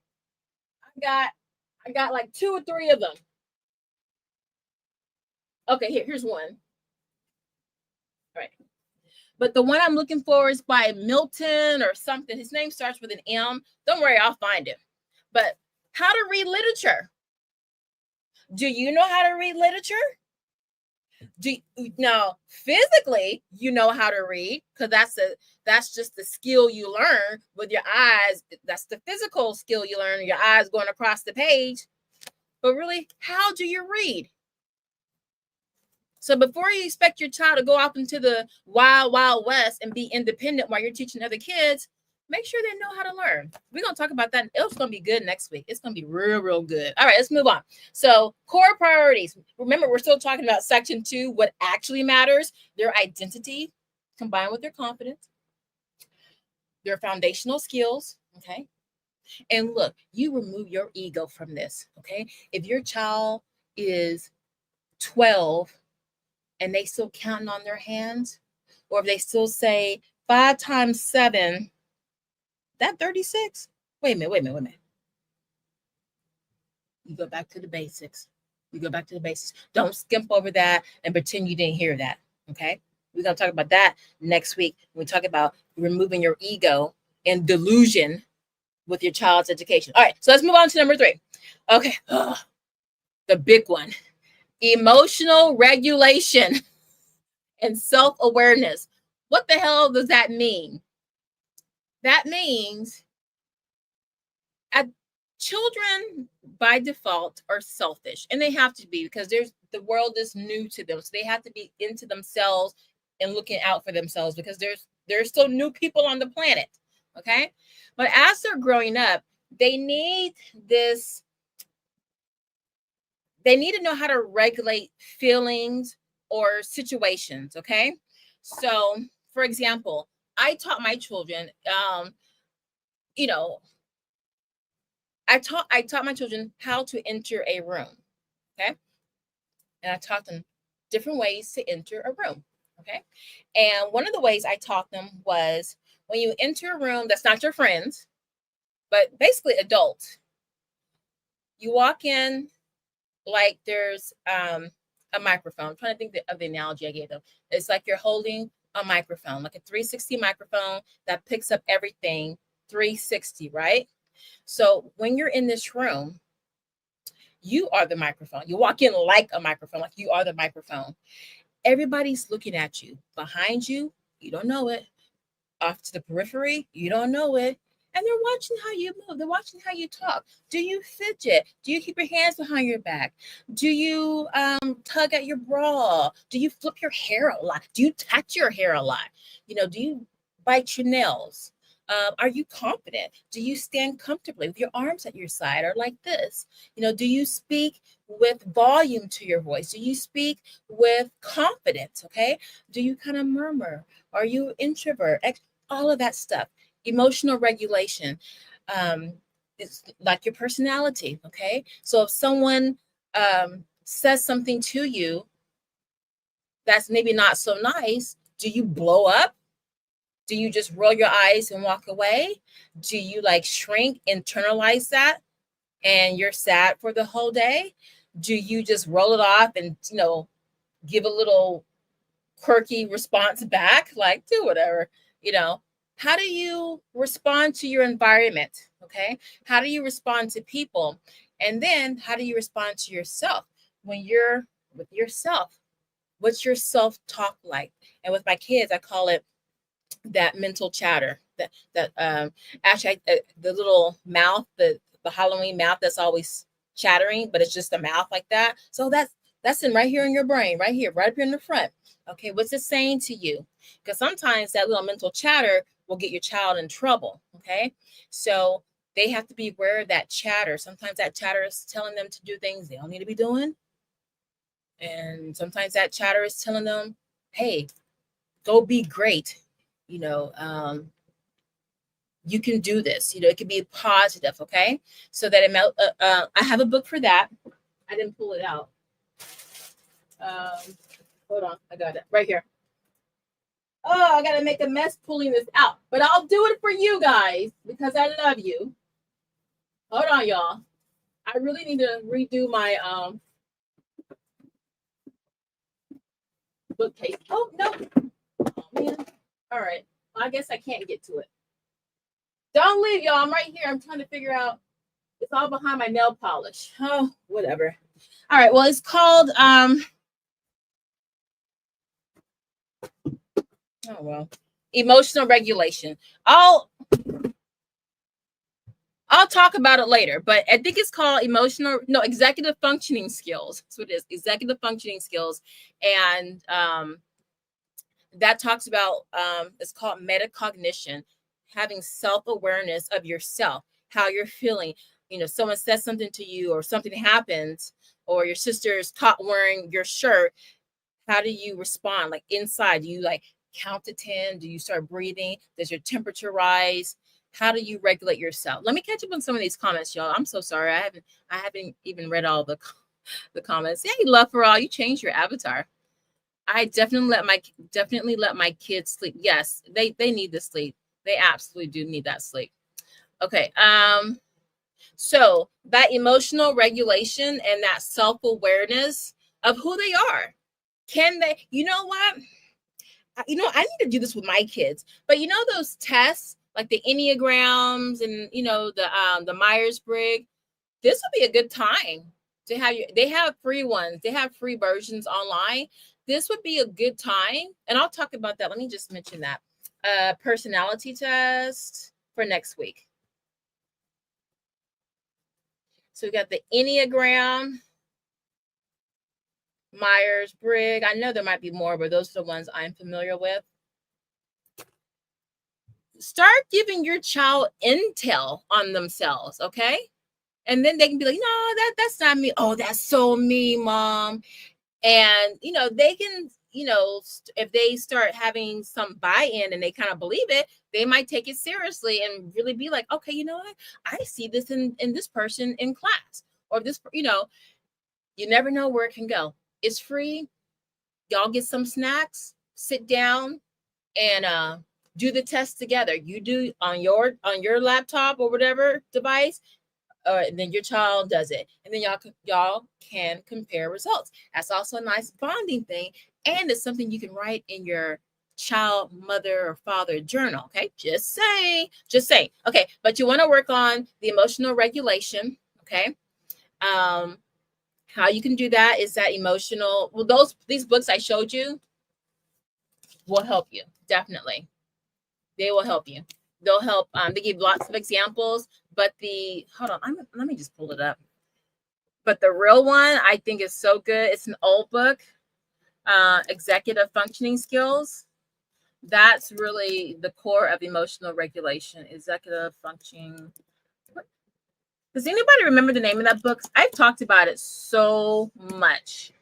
I got like 2 or 3 of them. Okay, here's one. All right. But the one I'm looking for is by Milton or something. His name starts with an M. Don't worry, I'll find it. But how to read literature. Do you know how to read literature? Now, physically, you know how to read, because that's just the skill you learn with your eyes. That's the physical skill you learn, your eyes going across the page. But really, how do you read? So before you expect your child to go off into the wild, wild west and be independent while you're teaching other kids, make sure they know how to learn. We're going to talk about that. It's going to be good next week. It's going to be real, real good. All right, let's move on. So core priorities. Remember, we're still talking about section 2, what actually matters, their identity combined with their confidence, their foundational skills, okay? And look, you remove your ego from this, okay? If your child is 12 and they still counting on their hands, or if they still say 5 times 7, that 36. Wait a minute. You go back to the basics. Don't skimp over that and pretend you didn't hear that. Okay. We're going to talk about that next week. We talk about removing your ego and delusion with your child's education. All right. So let's move on to number 3. Okay. The big one. Emotional regulation and self-awareness. What the hell does that mean? That means children by default are selfish, and they have to be, because the world is new to them. So they have to be into themselves and looking out for themselves, because there's still new people on the planet. Okay. But as they're growing up, they need to know how to regulate feelings or situations. Okay. So for example, I taught my children, I taught my children how to enter a room. Okay. And I taught them different ways to enter a room. Okay. And one of the ways I taught them was when you enter a room that's not your friends, but basically adults, you walk in like there's a microphone. I'm trying to think of the analogy I gave them. It's like you're holding a microphone, like a 360 microphone that picks up everything 360, right? So when you're in this room, you are the microphone. You walk in like a microphone, like you are the microphone. Everybody's looking at you. Behind you, you don't know it. Off to the periphery, you don't know it. And they're watching how you move. They're watching how you talk. Do you fidget? Do you keep your hands behind your back? Do you tug at your bra? Do you flip your hair a lot? Do you touch your hair a lot? Do you bite your nails? Are you confident? Do you stand comfortably with your arms at your side or like this? Do you speak with volume to your voice? Do you speak with confidence? Okay. Do you kind of murmur? Are you introvert? All of that stuff. Emotional regulation. It's like your personality. Okay. So if someone says something to you that's maybe not so nice, do you blow up? Do you just roll your eyes and walk away? Do you like shrink, internalize that, and you're sad for the whole day? Do you just roll it off and, give a little quirky response back, like do whatever? How do you respond to your environment? Okay. How do you respond to people? And then how do you respond to yourself when you're with yourself? What's your self-talk like? And with my kids, I call it that mental chatter, that actually the little mouth, the Halloween mouth that's always chattering, but it's just a mouth like that. So that's in right here in your brain, right here, right up here in the front. Okay, what's it saying to you? Because sometimes that little mental chatter will get your child in trouble. Okay, so they have to be aware of that chatter. Sometimes that chatter is telling them to do things they don't need to be doing, and sometimes that chatter is telling them, "Hey, go be great." You can do this. It can be positive. Okay, so that I have a book for that. I didn't pull it out. Hold on, I got it right here. Oh, I gotta make a mess pulling this out, but I'll do it for you guys because I love you. Hold on, y'all. I really need to redo my bookcase. Oh no, oh man. All right, well, I guess I can't get to it. Don't leave, y'all. I'm right here. I'm trying to figure out. It's all behind my nail polish. Oh, whatever. All right. Well, it's called emotional regulation. I'll talk about it later, but I think it's called executive functioning skills. That's what it is, executive functioning skills. And that talks about, it's called metacognition, having self-awareness of yourself, how you're feeling. Someone says something to you or something happens, or your sister is caught wearing your shirt. How do you respond? Like inside, do you like count to 10? Do you start breathing? Does your temperature rise? How do you regulate yourself? Let me catch up on some of these comments, y'all. I'm so sorry. I haven't even read all the comments. Hey, love for all. You changed your avatar. I definitely let my kids sleep. Yes, they need the sleep. They absolutely do need that sleep. Okay. So that emotional regulation and that self-awareness of who they are. Can they, what? I need to do this with my kids. But those tests, like the Enneagrams and the Myers-Briggs, this would be a good time to have they have free ones. They have free versions online. This would be a good time. And I'll talk about that. Let me just mention that. Personality test for next week. So we got the Enneagram, Myers-Briggs. I know there might be more, but those are the ones I'm familiar with. Start giving your child intel on themselves, okay? And then they can be like, no, that's not me. Oh, that's so me, Mom. And, they can, if they start having some buy-in and they kind of believe it, they might take it seriously and really be like, okay, you know what? I see this in this person in class, or this, you never know where it can go. It's free. Y'all get some snacks. sit down and do the test together. You do on your laptop or whatever device, and then your child does it, and then y'all can compare results. That's also a nice bonding thing, and it's something you can write in your child mother or father journal. Okay, just say. Okay, but you want to work on the emotional regulation. Okay, how you can do that is that emotional. Well, these books I showed you will help you, definitely. They will help you. They'll help. They give lots of examples, but hold on, let me just pull it up. But the real one I think is so good. It's an old book, Executive Functioning Skills. That's really the core of emotional regulation. Executive functioning. Does anybody remember the name of that book? I've talked about it so much.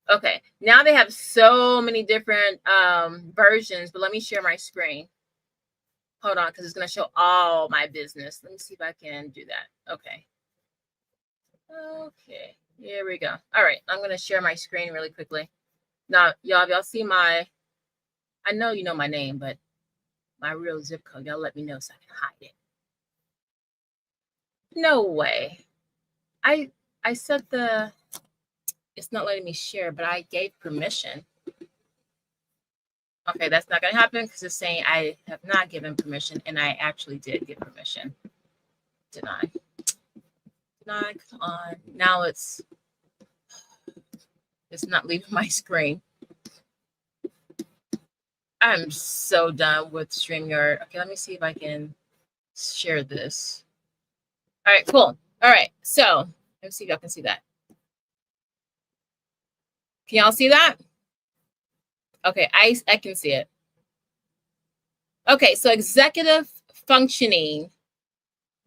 Okay, now they have so many different versions, but let me share my screen. Hold on, because it's going to show all my business. Let me see if I can do that. Okay, here we go. All right, I'm going to share my screen really quickly. Now, y'all see I know you know my name, but my real zip code, y'all let me know so I can hide it. No way. I set it's not letting me share, but I gave permission. Okay, that's not going to happen because it's saying I have not given permission, and I actually did give permission. Deny. Come on. Now it's not leaving my screen. I'm so done with StreamYard. Okay, let me see if I can share this. All right, cool. All right, so let me see if y'all can see that. Can y'all see that? Okay, I can see it. Okay, so executive functioning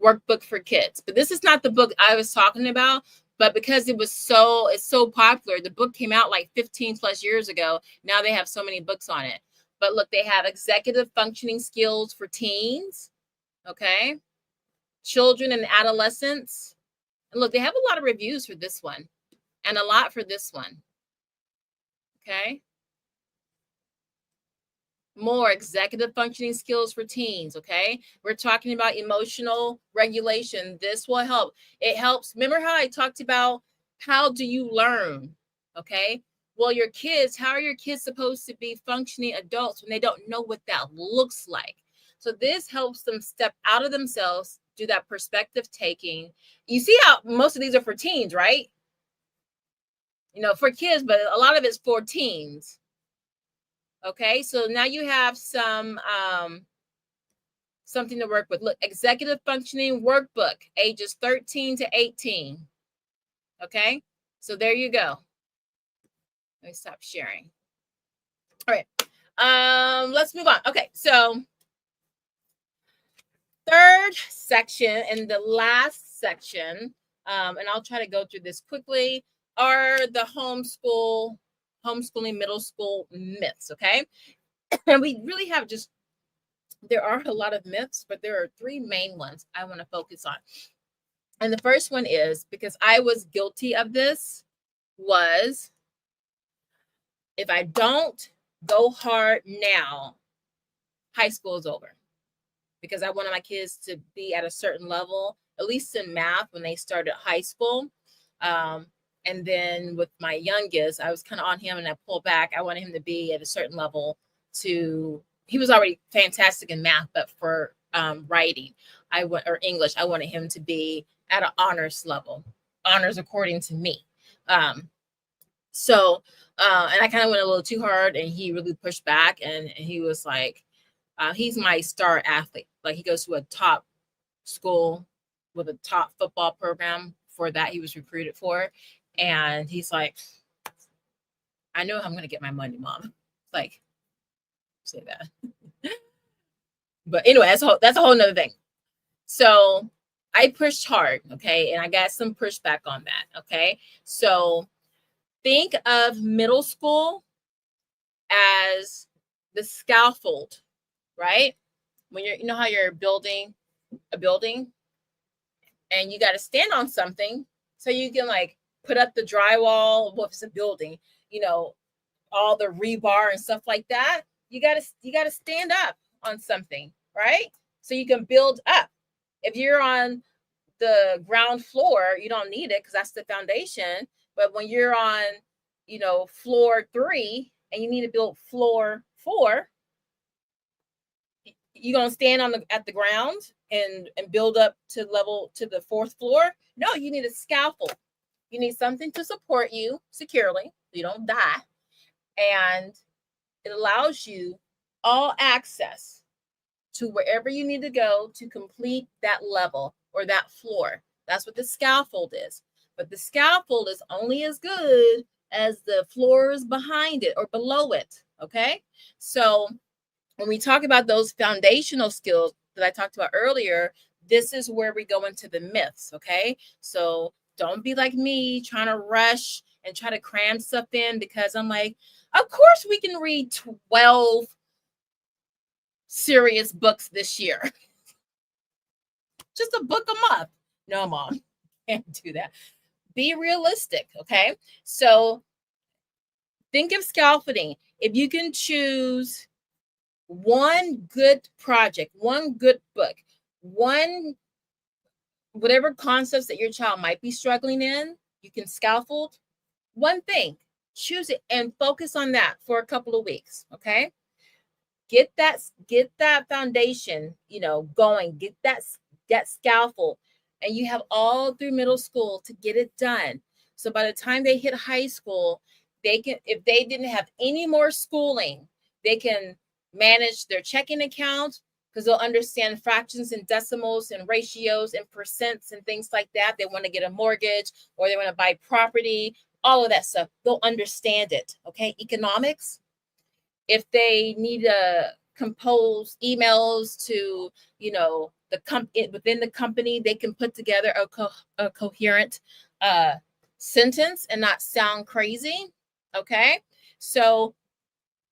workbook for kids. But this is not the book I was talking about, but because it's so popular, the book came out like 15 plus years ago. Now they have so many books on it. But look, they have executive functioning skills for teens, okay? Children and adolescents. And look, they have a lot of reviews for this one and a lot for this one, okay? More executive functioning skills for teens, okay? We're talking about emotional regulation. This will help. It helps. Remember how I talked about how do you learn, okay? Well, how are your kids supposed to be functioning adults when they don't know what that looks like? So this helps them step out of themselves, do that perspective taking. You see how most of these are for teens, right? You know, for kids, but a lot of it's for teens. Okay, so now you have some something to work with. Look, executive functioning workbook, ages 13 to 18. Okay, so there you go. Let me stop sharing. All right, let's move on. Okay, so third section and the last section, and I'll try to go through this quickly, are the homeschooling middle school myths. Okay, and we really have there are a lot of myths, but there are three main ones I want to focus on. And the first one is, because I was guilty of this, was if I don't go hard now, high school is over. Because I wanted my kids to be at a certain level, at least in math when they started high school. And then with my youngest, I was kind of on him and I pulled back. I wanted him to be at a certain level he was already fantastic in math, but for writing, or English, I wanted him to be at an honors level, honors according to me. So and I kind of went a little too hard, and he really pushed back, and he was like, he's my star athlete. Like, he goes to a top school with a top football program for that he was recruited for, and he's like, I know I'm going to get my money, Mom. Like, say that. But anyway, that's a whole nother thing. So I pushed hard, okay, and I got some pushback on that, okay? So think of middle school as the scaffold, right? When you know how you're building a building and you got to stand on something so you can like put up the drywall. Well, if it's a building, you know, all the rebar and stuff like that. You gotta stand up on something, right? So you can build up. If you're on the ground floor, you don't need it because that's the foundation. But when you're on, floor 3 and you need to build floor 4, you gonna stand at the ground and build up to the 4th floor? No, you need a scaffold. You need something to support you securely so you don't die, and it allows you all access to wherever you need to go to complete that level or that floor. That's what the scaffold is. But the scaffold is only as good as the floors behind it or below it. Okay. So when we talk about those foundational skills that I talked about earlier, this is where we go into the myths. Okay. So don't be like me trying to rush and try to cram stuff in because I'm like, of course we can read 12 serious books this year. Just a book a month. No, Mom, can't do that. Be realistic, okay? So think of scaffolding. If you can choose one good project, one good book, one whatever concepts that your child might be struggling in, you can scaffold one thing. Choose it and focus on that for a couple of weeks, okay? Get that foundation, going. Get that scaffold, and you have all through middle school to get it done. So by the time they hit high school, they can, if they didn't have any more schooling, they can manage their checking account because they'll understand fractions and decimals and ratios and percents and things like that. They want to get a mortgage or they want to buy property, all of that stuff. They'll understand it. Okay. Economics. If they need to compose emails to, within the company, they can put together a coherent sentence and not sound crazy. Okay. So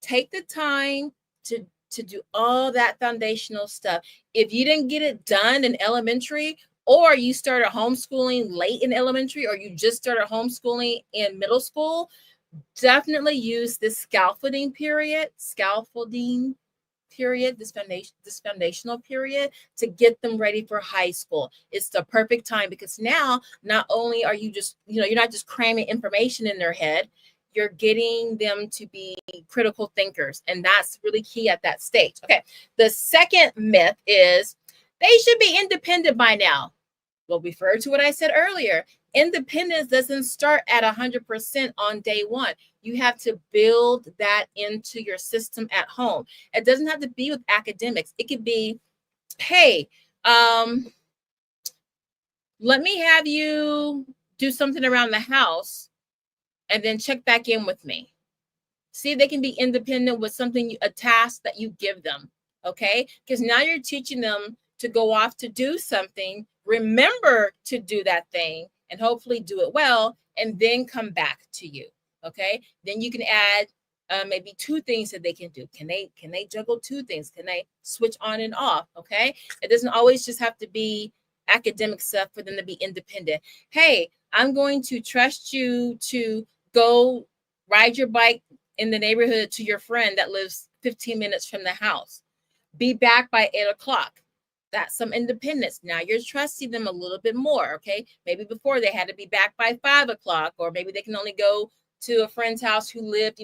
take the time to do all that foundational stuff. If you didn't get it done in elementary, or you started homeschooling late in elementary, or you just started homeschooling in middle school, definitely use this scaffolding period, this foundational period to get them ready for high school. It's the perfect time because now not only are you just, you're not just cramming information in their head, you're getting them to be critical thinkers. And that's really key at that stage. Okay. The second myth is they should be independent by now. We'll refer to what I said earlier. Independence doesn't start at 100% on day one. You have to build that into your system at home. It doesn't have to be with academics. It could be, hey, let me have you do something around the house and then check back in with me. See, they can be independent with a task that you give them, okay? Because now you're teaching them to go off to do something, remember to do that thing, and hopefully do it well, and then come back to you, okay? Then you can add maybe 2 things that they can do. Can they juggle 2 things? Can they switch on and off, okay? It doesn't always just have to be academic stuff for them to be independent. Hey, I'm going to trust you to go ride your bike in the neighborhood to your friend that lives 15 minutes from the house. Be back by 8 o'clock. That's some independence. Now you're trusting them a little bit more, okay? Maybe before they had to be back by 5 o'clock, or maybe they can only go to a friend's house who lived,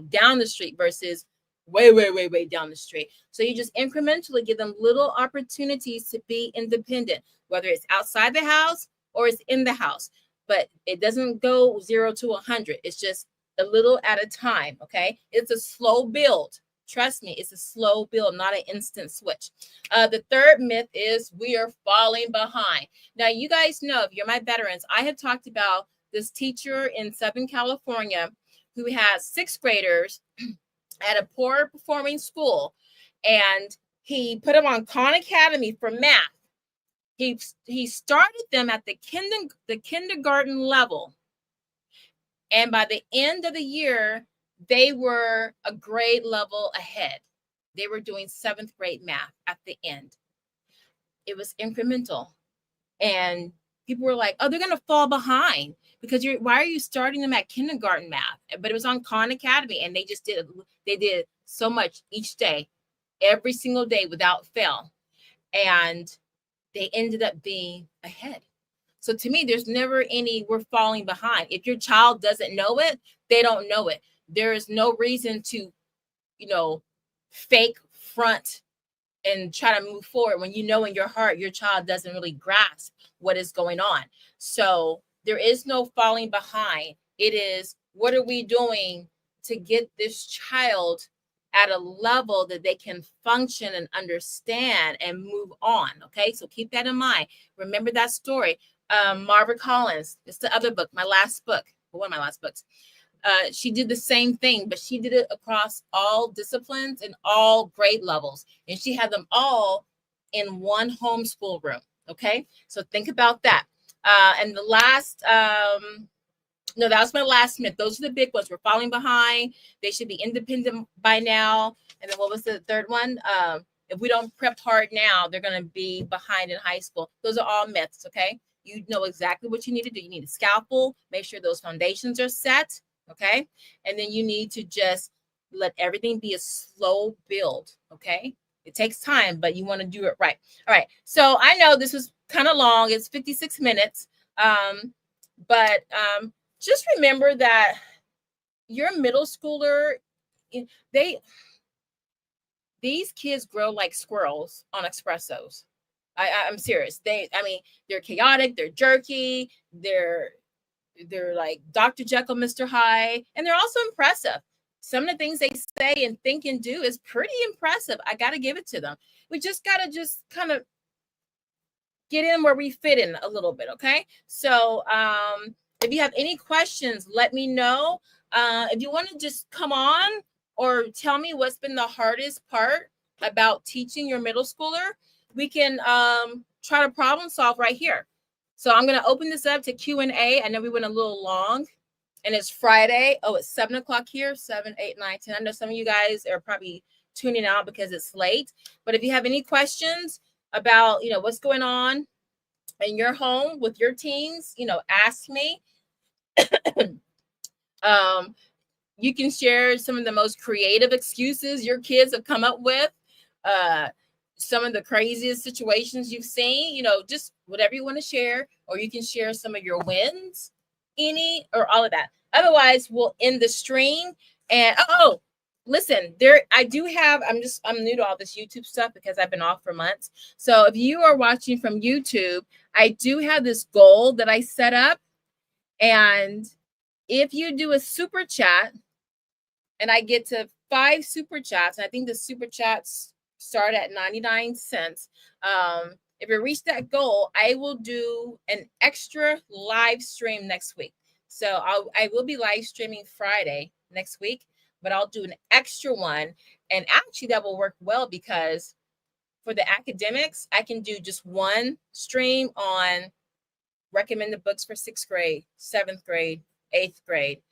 down the street versus way down the street. So you just incrementally give them little opportunities to be independent, whether it's outside the house or it's in the house. But it doesn't go 0 to 100. It's just a little at a time, okay? It's a slow build. Trust me, it's a slow build, not an instant switch. The third myth is we are falling behind. Now, you guys know, if you're my veterans, I have talked about this teacher in Southern California who has 6th graders at a poor performing school, and he put them on Khan Academy for math. He started them at the kindergarten level, and by the end of the year, they were a grade level ahead. They were doing 7th grade math at the end. It was incremental. And people were like, oh, they're going to fall behind. because why are you starting them at kindergarten math? But it was on Khan Academy, and they did so much each day, every single day without fail, and they ended up being ahead. So to me, there's never we're falling behind. If your child doesn't know it, they don't know it. There is no reason to, fake front and try to move forward when you know in your heart your child doesn't really grasp what is going on. So there is no falling behind. It is, what are we doing to get this child at a level that they can function and understand and move on? Okay, so keep that in mind. Remember that story. Margaret Collins, it's the other book, my last book, one of my last books. She did the same thing, but she did it across all disciplines and all grade levels. And she had them all in one homeschool room. Okay, so think about that. And the last, no, that was my last myth. Those are the big ones. We're falling behind. They should be independent by now. And then what was the third one? If we don't prep hard now, they're going to be behind in high school. Those are all myths. Okay, you know exactly what you need to do. You need a scalpel. Make sure those foundations are set. Okay, and then you need to just let everything be a slow build. Okay, it takes time, but you want to do it right. All right, so I know this was kind of long. It's 56 minutes, but just remember that your middle schooler, these kids grow like squirrels on espressos. I'm serious. They're chaotic, they're jerky, they're like Dr. Jekyll, Mr. Hyde, and they're also impressive. Some of the things they say and think and do is pretty impressive. I got to give it to them. We just got to just kind of get in where we fit in a little bit. Okay. So if you have any questions, let me know. If you want to just come on or tell me what's been the hardest part about teaching your middle schooler, we can try to problem solve right here. So I'm going to open this up to Q&A. I know we went a little long, and it's Friday. Oh, it's 7 o'clock here, 7, 8, 9, 10. I know some of you guys are probably tuning out because it's late. But if you have any questions about, what's going on in your home with your teens, ask me. You can share some of the most creative excuses your kids have come up with. Some of the craziest situations you've seen, just whatever you want to share, or you can share some of your wins, any or all of that. Otherwise, we'll end the stream. And listen, I'm new to all this YouTube stuff because I've been off for months. So if you are watching from YouTube, I do have this goal that I set up. And if you do a super chat, and I get to 5 super chats, and I think the super chats start at 99 cents. If you reach that goal, I will do an extra live stream next week. So I will be live streaming Friday next week, but I'll do an extra one. And actually that will work well because for the academics, I can do just one stream on recommended books for 6th grade, 7th grade, 8th grade.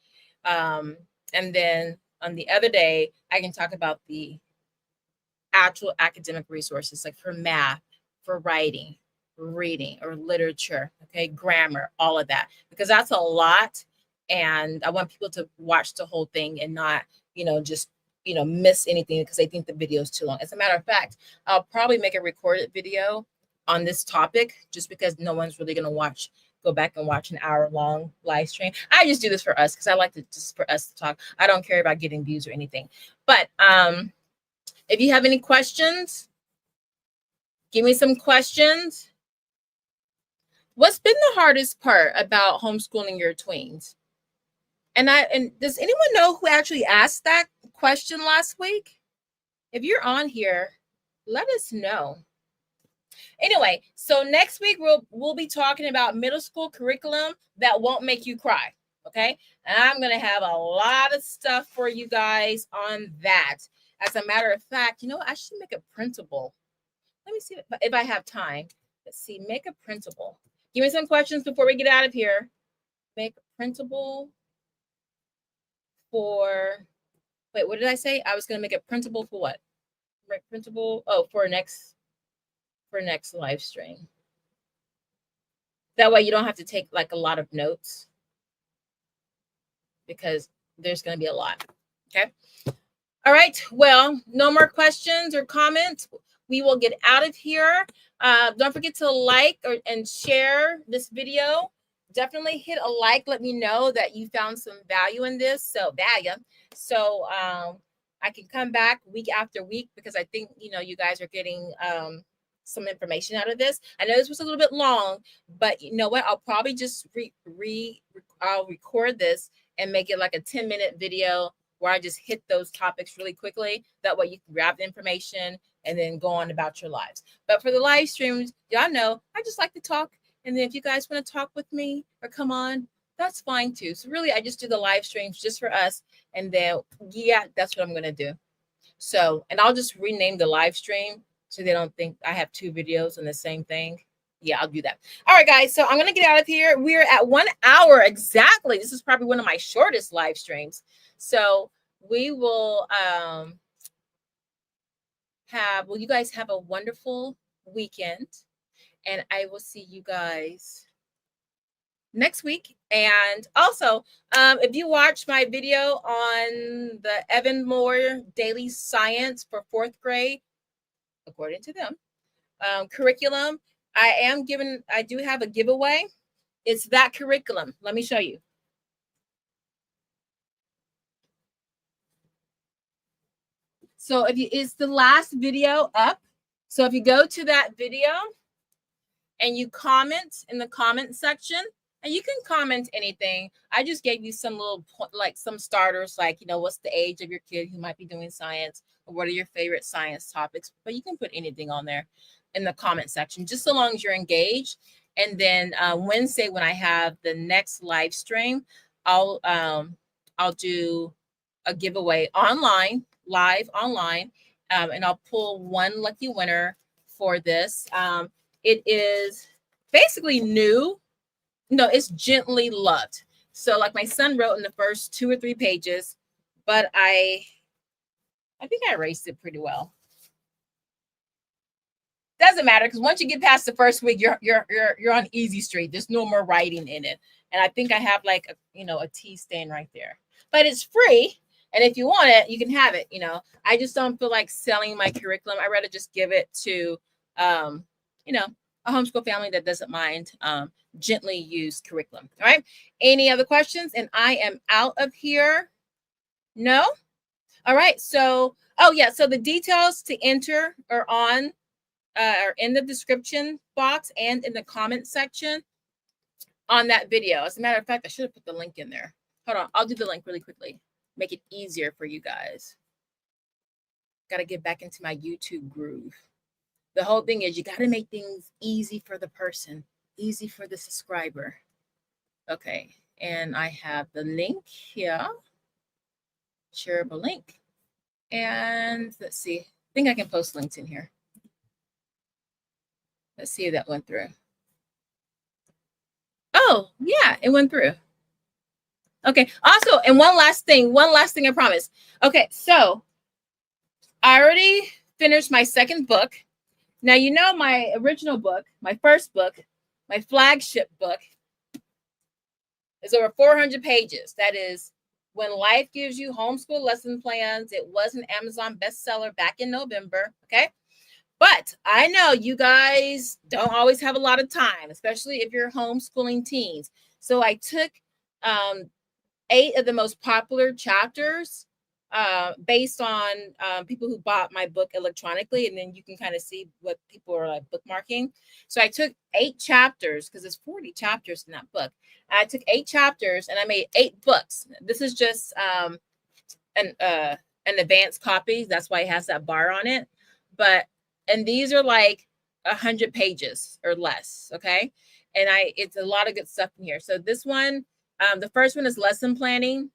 And then on the other day, I can talk about the actual academic resources, like for math, for writing, reading, or literature, okay, grammar, all of that, because that's a lot. And I want people to watch the whole thing and not, just, miss anything because they think the video is too long. As a matter of fact, I'll probably make a recorded video on this topic just because no one's really going to go back and watch an hour-long live stream. I just do this for us because I like to just for us to talk. I don't care about getting views or anything. But if you have any questions, give me some questions. What's been the hardest part about homeschooling your tweens? And does anyone know who actually asked that question last week? If you're on here, let us know. Anyway, so next week we'll be talking about middle school curriculum that won't make you cry. Okay, and I'm gonna have a lot of stuff for you guys on that. As a matter of fact, I should make a printable. Let me see if I have time. Let's see, make a printable. Give me some questions before we get out of here. Make a printable for, wait, what did I say? I was gonna make a printable for what? Make printable, for next live stream. That way you don't have to take like a lot of notes. because there's going to be a lot. Okay. All right. Well, no more questions or comments. We will get out of here. Don't forget to like and share this video. Definitely hit a like. Let me know that you found some value in this. So I can come back week after week, because I think, you guys are getting some information out of this. I know this was a little bit long, but you know what? I'll probably just I'll record this and make it like a 10-minute video where I just hit those topics really quickly. That way you can grab the information and then go on about your lives. But for the live streams, y'all know I just like to talk. And then if you guys want to talk with me or come on, that's fine too. So really, I just do the live streams just for us. And then, yeah, that's what I'm going to do. So, and I'll just rename the live stream so they don't think I have two videos on the same thing. Yeah, I'll do that. All right, guys. So I'm going to get out of here. We're at 1 hour exactly. This is probably one of my shortest live streams. So we will you guys have a wonderful weekend. And I will see you guys next week. And also, if you watch my video on the Evan Moore Daily Science for 4th grade, according to them, curriculum, I do have a giveaway. It's that curriculum. Let me show you. So it's the last video up. So if you go to that video and you comment in the comment section, and you can comment anything. I just gave you some little some starters, like, what's the age of your kid who might be doing science, or what are your favorite science topics? But you can put anything on there in the comment section, just so long as you're engaged. And then Wednesday, when I have the next live stream, I'll do a giveaway live online, and I'll pull one lucky winner for this. It is basically new. No, it's gently loved. So like my son wrote in the first 2 or 3 pages, but I think I erased it pretty well. Doesn't matter, because once you get past the first week, you're on easy street. There's no more writing in it. And I think I have like a tea stain right there. But it's free. And if you want it, you can have it. I just don't feel like selling my curriculum. I'd rather just give it to a homeschool family that doesn't mind gently used curriculum. All right. Any other questions? And I am out of here. No? All right. So, so the details to enter are in the description box and in the comment section on that video. As a matter of fact, I should have put the link in there. Hold on. I'll do the link really quickly. Make it easier for you guys. Got to get back into my YouTube groove. The whole thing is you got to make things easy for the person, easy for the subscriber. Okay. And I have the link here. Shareable link. And let's see. I think I can post links in here. Let's see if that went through. Oh, yeah, it went through. Okay. Also, and one last thing I promise. Okay. So I already finished my second book. Now, my original book, my first book, my flagship book is over 400 pages. That is When Life Gives You Homeschool Lesson Plans. It was an Amazon bestseller back in November. Okay. But I know you guys don't always have a lot of time, especially if you're homeschooling teens. So I took 8 of the most popular chapters based on people who bought my book electronically, and then you can kind of see what people are like bookmarking. So I took 8 chapters, because there's 40 chapters in that book. I took 8 chapters and I made 8 books. This is just an advanced copy. That's why it has that bar on it. And these are like 100 pages or less. Okay. And it's a lot of good stuff in here. So this one, the first one is lesson planning.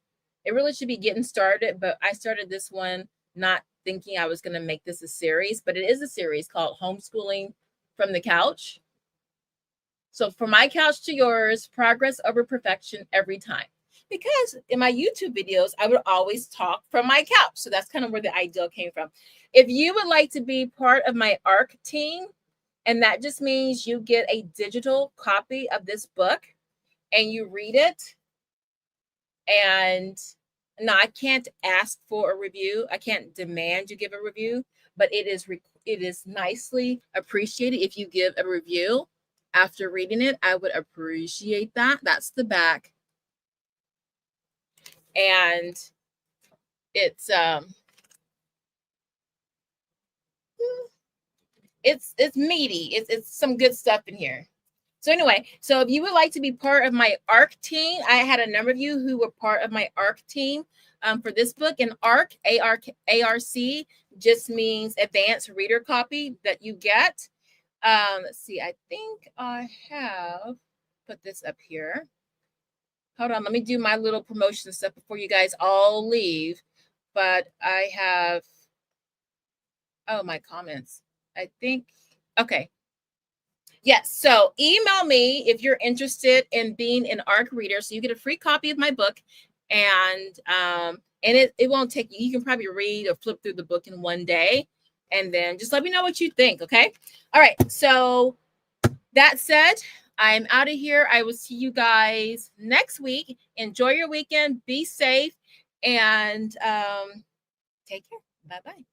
It really should be getting started, but I started this one not thinking I was going to make this a series, but it is a series called Homeschooling from the Couch. So from my couch to yours, progress over perfection every time. Because in my YouTube videos, I would always talk from my couch. So that's kind of where the idea came from. If you would like to be part of my ARC team, and that just means you get a digital copy of this book and you read it, And no, I can't ask for a review. I can't demand you give a review, but it is nicely appreciated if you give a review after reading it. I would appreciate that. That's the back. And it's meaty. It's some good stuff in here. So anyway, so if you would like to be part of my ARC team, I had a number of you who were part of my ARC team for this book. And ARC, A-R-C, just means advanced reader copy that you get. Let's see, I think I have put this up here. Hold on, let me do my little promotion stuff before you guys all leave. But I have, oh, my comments. I think, okay. Yes, so email me if you're interested in being an ARC reader, so you get a free copy of my book, and it won't take you. You can probably read or flip through the book in one day, and then just let me know what you think. Okay, all right. So that said, I'm out of here. I will see you guys next week. Enjoy your weekend. Be safe, and take care. Bye bye.